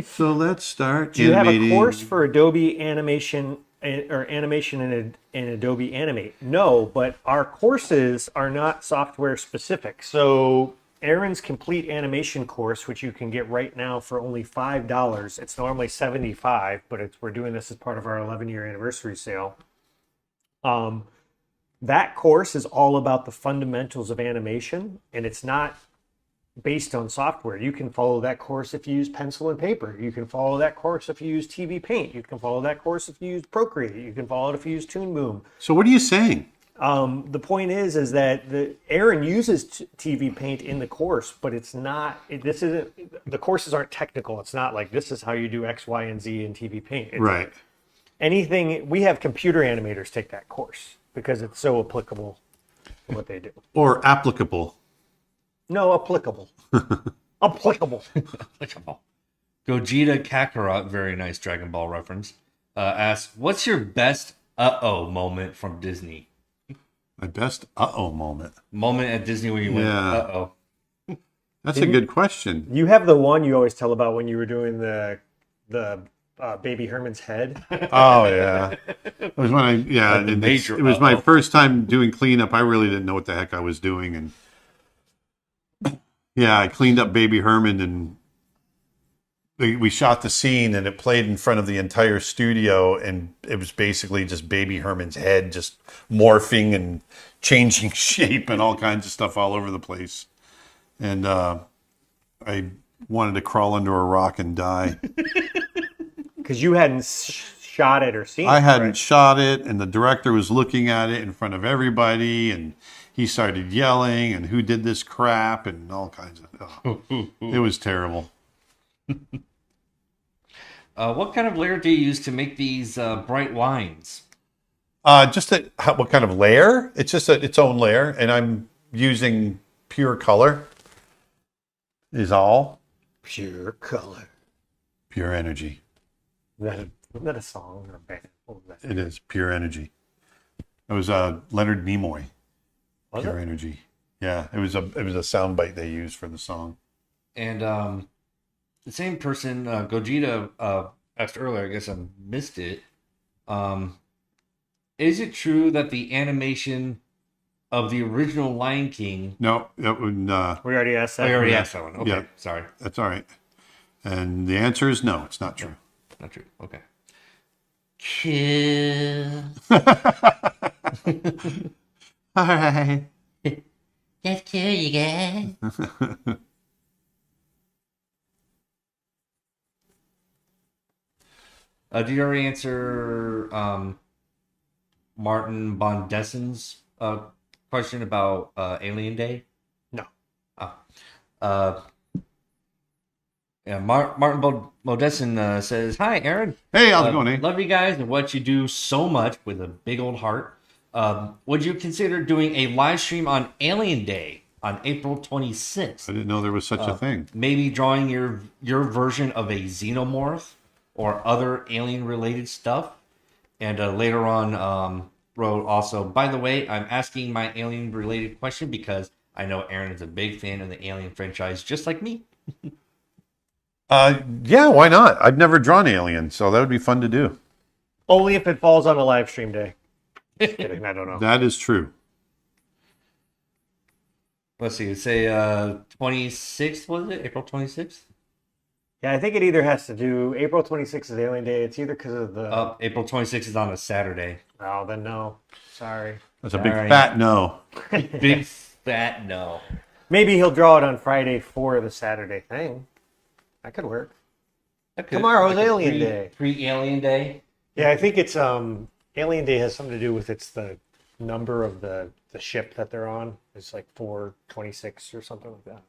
So let's start Do you animating. have a course for Adobe Animation or animation in Adobe Animate? No, but our courses are not software specific. So Aaron's complete animation course, which you can get right now for only $5. It's normally $75, but we're doing this as part of our 11-year anniversary sale. That course is all about the fundamentals of animation, and it's not based on software. You can follow that course if you use pencil and paper. You can follow that course if you use TV Paint. You can follow that course if you use Procreate. You can follow it if you use Toon Boom. So what are you saying? The point is that Aaron uses TV Paint in the course, but the courses aren't technical. It's not like this is how you do X, Y, and Z in TV Paint. Right. Anything, we have computer animators take that course because it's so applicable to what they do. Or applicable. No, applicable. Applicable. Gogeta Kakarot, very nice Dragon Ball reference, asks, what's your best moment from Disney? My best uh-oh moment. Moment at Disney where you went, Yeah. uh-oh. That's a good question. You have the one you always tell about when you were doing the Baby Herman's head. Oh, yeah. It was when it was my first time doing cleanup. I really didn't know what the heck I was doing. And yeah, I cleaned up Baby Herman, and we shot the scene, and it played in front of the entire studio, and it was basically just Baby Herman's head just morphing and changing shape and all kinds of stuff all over the place. And I wanted to crawl under a rock and die. Because you hadn't shot it or seen it. I hadn't right? shot it, and the director was looking at it in front of everybody, and he started yelling, and who did this crap, and all kinds of it was terrible. What kind of layer do you use to make these bright wines? What kind of layer? It's just its own layer, and I'm using pure color is all. Pure color. Pure energy. Isn't that a song or a band? What was that? It is pure energy. It was Leonard Nimoy. Was Pure it? energy. Yeah, it was a soundbite they used for the song. And the same person, Gogeta, asked earlier, I guess I missed it. Is it true that the animation of the original Lion King... No, that would. We already asked that. I already asked that one. Okay, Yeah. sorry. That's all right. And the answer is no. It's not true. Not true. Okay. Kill. All right. Let's kill you guys. Did you already answer Martin Bondessen's question about Alien Day? No. Yeah, Martin Bodessen says, "Hi, Aaron. Hey, how's it going, eh? Love you guys and what you do so much with a big old heart. Would you consider doing a live stream on Alien Day on April 26th? I didn't know there was such a thing. Maybe drawing your version of a xenomorph or other alien-related stuff." And later on, wrote also, "By the way, I'm asking my alien-related question because I know Aaron is a big fan of the Alien franchise, just like me." Yeah, why not? I've never drawn Alien, so that would be fun to do. Only if it falls on a live stream day. Just kidding. I don't know. That is true. Let's see, say 26th, was it? April 26th? Yeah, I think it either has to do April 26th is Alien Day. It's either because of the. April 26th is on a Saturday. Oh, then no. Sorry. That's a big All right. fat no. Big fat no. Maybe he'll draw it on Friday for the Saturday thing. That could work. Tomorrow's Alien Day. Pre-Alien Day. Yeah, I think it's Alien Day has something to do with it's the number of the ship that they're on. It's like 426 or something like that.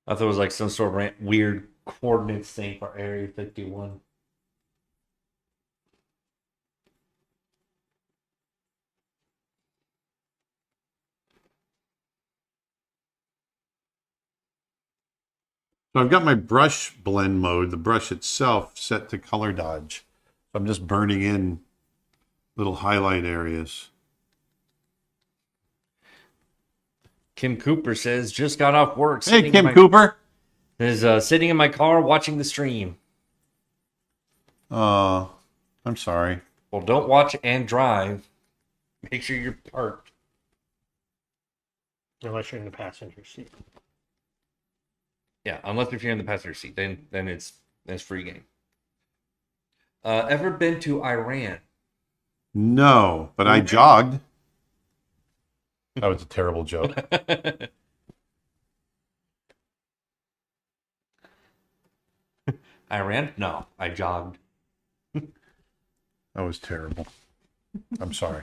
I thought it was like some sort of weird coordinates thing for Area 51. So I've got my brush blend mode, the brush itself, set to color dodge. So I'm just burning in little highlight areas. Kim Cooper says, just got off work. Hey, Kim Cooper. Is sitting in my car watching the stream. I'm sorry. Well, don't watch and drive. Make sure you're parked. Unless you're in the passenger seat. Yeah, unless if you're in the passenger seat, then it's free game. Ever been to Iran? No, but I jogged. That was a terrible joke. Iran? No, I jogged. That was terrible. I'm sorry.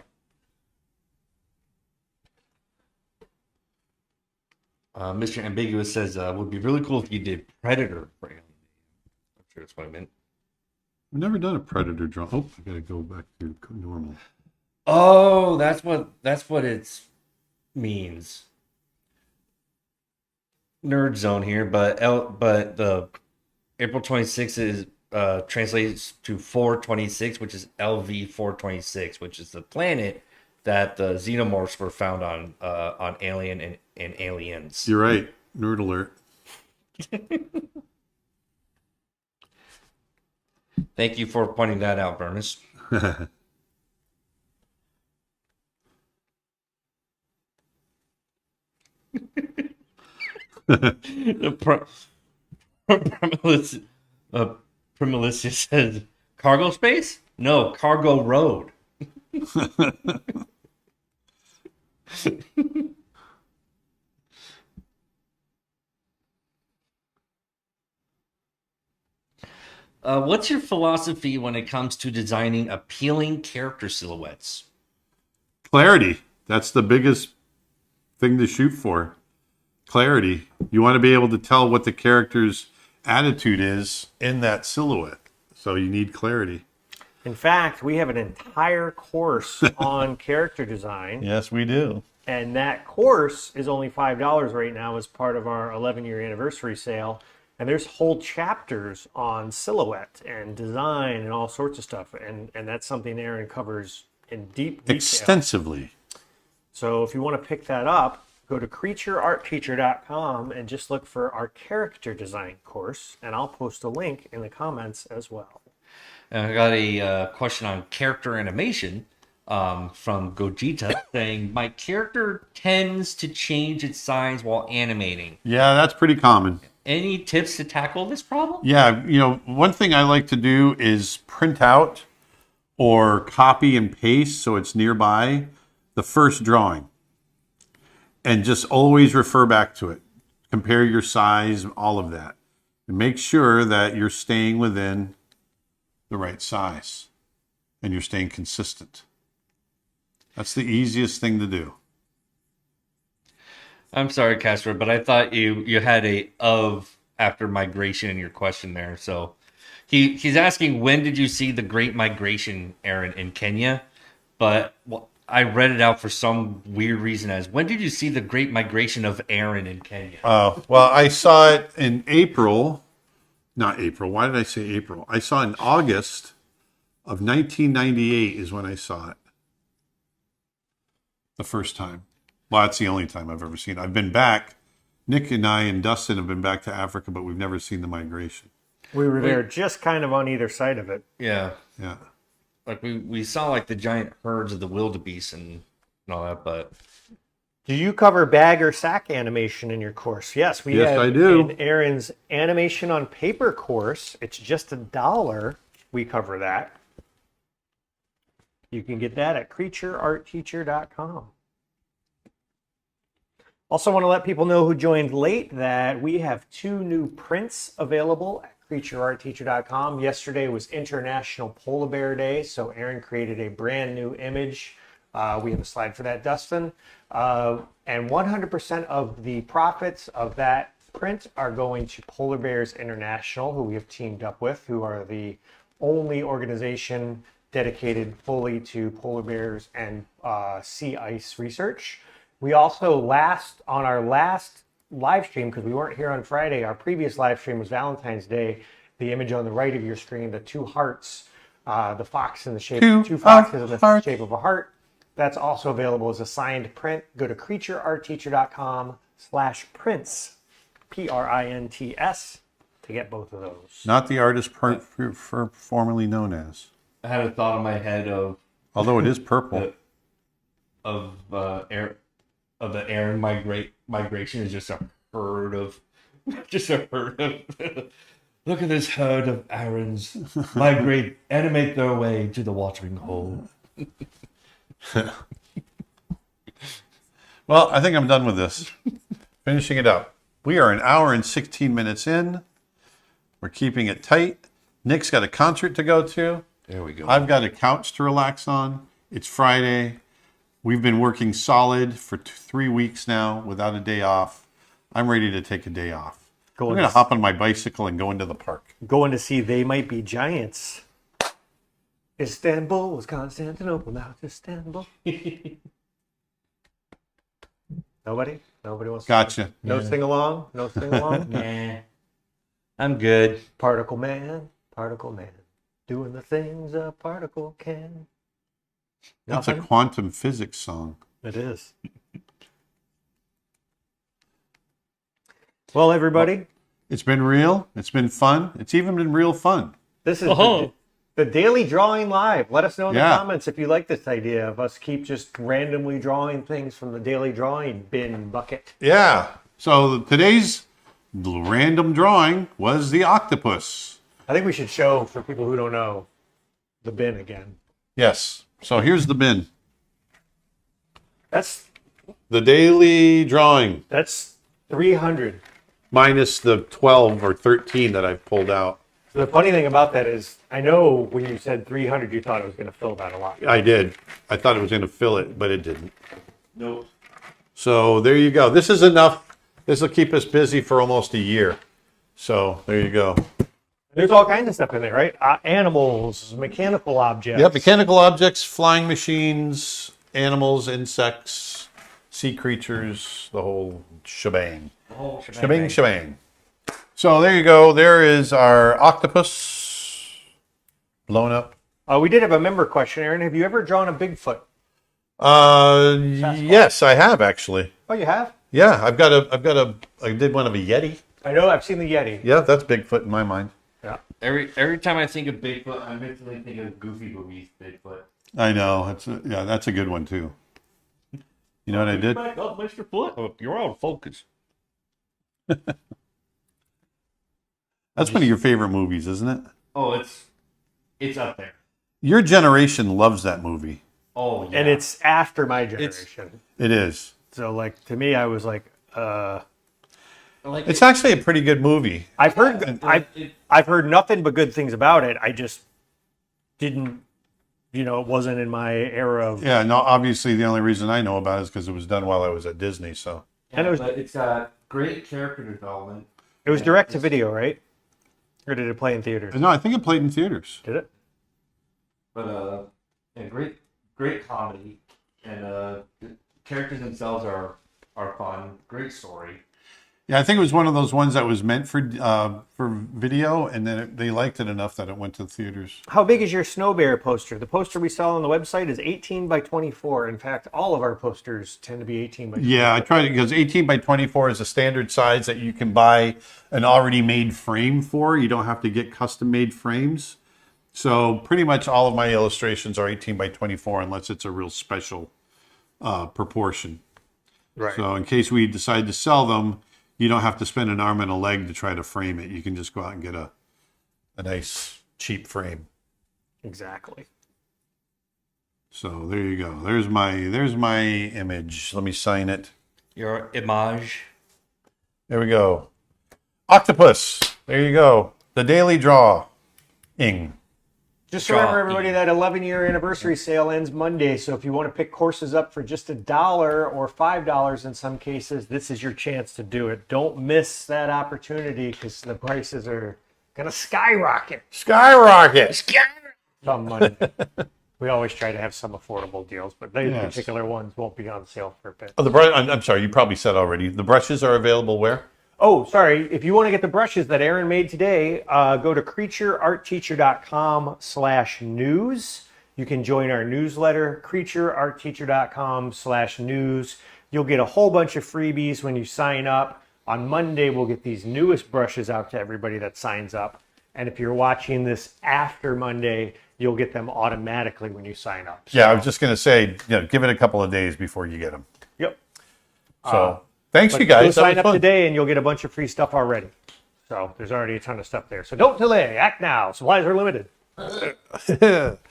Mr. Ambiguous says, would be really cool if you did Predator for Alien. I'm sure that's what I meant. I've never done a Predator draw. Oh, I gotta go back to normal. Oh, that's what it means. Nerd zone here, but the April 26th is translates to 426, which is LV 426, which is the planet that the xenomorphs were found on Alien and Aliens. You're right. Nerd alert. Thank you for pointing that out, Bernus. Primalicia says, cargo space? No, cargo road. What's your philosophy when it comes to designing appealing character silhouettes? Clarity. That's the biggest thing to shoot for. Clarity. You want to be able to tell what the character's attitude is in that silhouette. So you need clarity. In fact, we have an entire course on character design. Yes, we do. And that course is only $5 right now as part of our 11-year anniversary sale. And there's whole chapters on silhouette and design and all sorts of stuff. And that's something Aaron covers in deep detail. Extensively. So if you want to pick that up, go to creatureartteacher.com and just look for our character design course. And I'll post a link in the comments as well. I got a question on character animation from Gogeta saying, my character tends to change its size while animating. Yeah, that's pretty common. Any tips to tackle this problem? Yeah, one thing I like to do is print out or copy and paste so it's nearby the first drawing. And just always refer back to it. Compare your size, all of that. And make sure that you're staying within the right size and you're staying consistent. That's the easiest thing to do. I'm sorry, Casper, but I thought you had a of after migration in your question there. So he's asking, when did you see the Great Migration, Aaron, in Kenya? But I read it out for some weird reason as, when did you see the Great Migration of Aaron in Kenya? Oh, well, I saw it in April. Not April. Why did I say April? I saw it in August of 1998 is when I saw it. The first time. Well, that's the only time I've ever seen it. I've been back. Nick and I and Dustin have been back to Africa, but we've never seen the migration. We were there just kind of on either side of it. Yeah. Yeah. Like we saw like the giant herds of the wildebeest and all that, but Do you cover bag or sack animation in your course? Yes, we Yes, have I do. in Aaron's animation on paper course. It's just $1. We cover that. You can get that at creatureartteacher.com. Also want to let people know who joined late that we have 2 new prints available at creatureartteacher.com. Yesterday was International Polar Bear Day, so Aaron created a brand new image. We have a slide for that, Dustin. And 100% of the profits of that print are going to Polar Bears International, who we have teamed up with, who are the only organization dedicated fully to polar bears and sea ice research. We also on our last live stream, because we weren't here on Friday, our previous live stream was Valentine's Day. The image on the right of your screen, the 2 hearts, the fox in the shape of 2 foxes in the shape of a heart. That's also available as a signed print. Go to creatureartteacher.com/prints, PRINTS, to get both of those. Not the artist formerly known as. I had a thought in my head of Although it is purple. the Aaron migration is just a herd of look at this herd of Aarons animate their way to the watering hole. Well, I think I'm done with this. Finishing it up. We are 1 hour and 16 minutes in. We're keeping it tight. Nick's got a concert to go to. There we go. I've got a couch to relax on. It's Friday. We've been working solid for 3 weeks now without a day off. I'm ready to take a day off. I'm going to hop on my bicycle and go into the park. Going to see They Might Be Giants. Istanbul was Constantinople, now it's Istanbul. Nobody wants Gotcha. No sing along? No sing along? Nah, I'm good. Particle man, doing the things a particle can. That's a Nothing? quantum physics song. It is. Well, everybody, It's been real. It's been fun. It's even been real fun. this is the Daily Drawing Live. Let us know in the Yeah. comments if you like this idea of us keep just randomly drawing things from the Daily Drawing bin bucket. Yeah. So today's random drawing was the octopus. I think we should show, for people who don't know, the bin again. Yes. So here's the bin. That's The daily drawing 300. minus the 12 or 13 that I've pulled out. So the funny thing about that is, I know when you said 300, you thought it was going to fill that a lot. I did. I thought it was going to fill it, but it didn't. Nope. So there you go. This is enough. This will keep us busy for almost a year. So there you go. There's all kinds of stuff in there, right? Animals, mechanical objects. Yep, mechanical objects, flying machines, animals, insects, sea creatures, the whole shebang. Shebang. So there you go. There is our octopus blown up. We did have a member question, Aaron. Have you ever drawn a Bigfoot? Yes, I have actually. Oh, you have? Yeah, I did one of a Yeti. I know. I've seen the Yeti. Yeah, that's Bigfoot in my mind. Yeah. Every time I think of Bigfoot, I mentally think of Goofy Movie's Bigfoot. I know. That's a good one too. You know what I did? Back up, Mr. Foot. Oh, you're out of focus. That's one of your favorite movies, isn't it? Oh, it's up there. Your generation loves that movie. Oh, yeah. And it's after my generation. It is. So, like, to me, I was like, Like It's actually a pretty good movie. I've heard nothing but good things about it. I just didn't, it wasn't in my era of. Yeah, no, obviously the only reason I know about it is because it was done while I was at Disney, so. And it was- but it's got great character development. It was direct to video, right? Or did it play in theaters? No, I think it played in theaters. Did it? But yeah, great comedy, and the characters themselves are fun. Great story. Yeah, I think it was one of those ones that was meant for video, and then they liked it enough that it went to theaters. How big is your Snow Bear poster? The poster we sell on the website is 18 by 24. In fact, all of our posters tend to be 18 by 24. Yeah, I tried it because 18 by 24 is a standard size that you can buy an already made frame for. You don't have to get custom made frames. So pretty much all of my illustrations are 18 by 24 unless it's a real special proportion. Right. So in case we decide to sell them, you don't have to spend an arm and a leg to try to frame it. You can just go out and get a nice cheap frame. Exactly. So there you go. There's my image. Let me sign it. your image. There we go. Octopus. There you go. The daily drawing. Just Draw. remember, everybody, that 11-year anniversary sale ends Monday. So if you want to pick courses up for just $1 or $5 in some cases, this is your chance to do it. Don't miss that opportunity because the prices are going to skyrocket Skyrocket. on Monday. We always try to have some affordable deals, but these Yes. particular ones won't be on sale for a bit. Oh, I'm sorry. You probably said already. The brushes are available where? Oh, sorry. If you want to get the brushes that Aaron made today, go to creatureartteacher.com/news. You can join our newsletter, creatureartteacher.com/news. You'll get a whole bunch of freebies when you sign up. On Monday, we'll get these newest brushes out to everybody that signs up. And if you're watching this after Monday, you'll get them automatically when you sign up. Yeah, I was just going to say, give it a couple of days before you get them. Yep. So thanks, But you guys. Go That sign was up fun. today and you'll get a bunch of free stuff already. So there's already a ton of stuff there. So don't delay. Act now. Supplies are limited.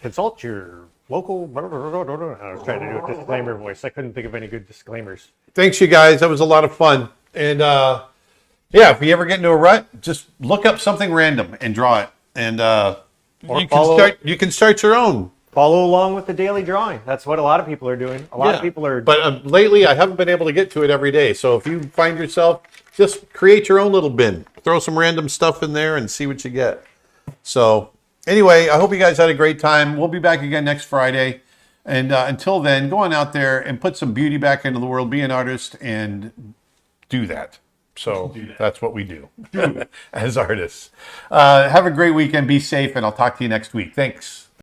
Consult your local. I was trying to do a disclaimer voice. I couldn't think of any good disclaimers. Thanks, you guys. That was a lot of fun. And yeah, if you ever get into a rut, just look up something random and draw it. And you can start your own. Follow along with the daily drawing. That's what a lot of people are doing. A lot of people are. But lately, I haven't been able to get to it every day. So if you find yourself, just create your own little bin. Throw some random stuff in there and see what you get. So anyway, I hope you guys had a great time. We'll be back again next Friday. And until then, go on out there and put some beauty back into the world. Be an artist and do that. So that's what we do as artists. Have a great weekend. Be safe, and I'll talk to you next week. Thanks.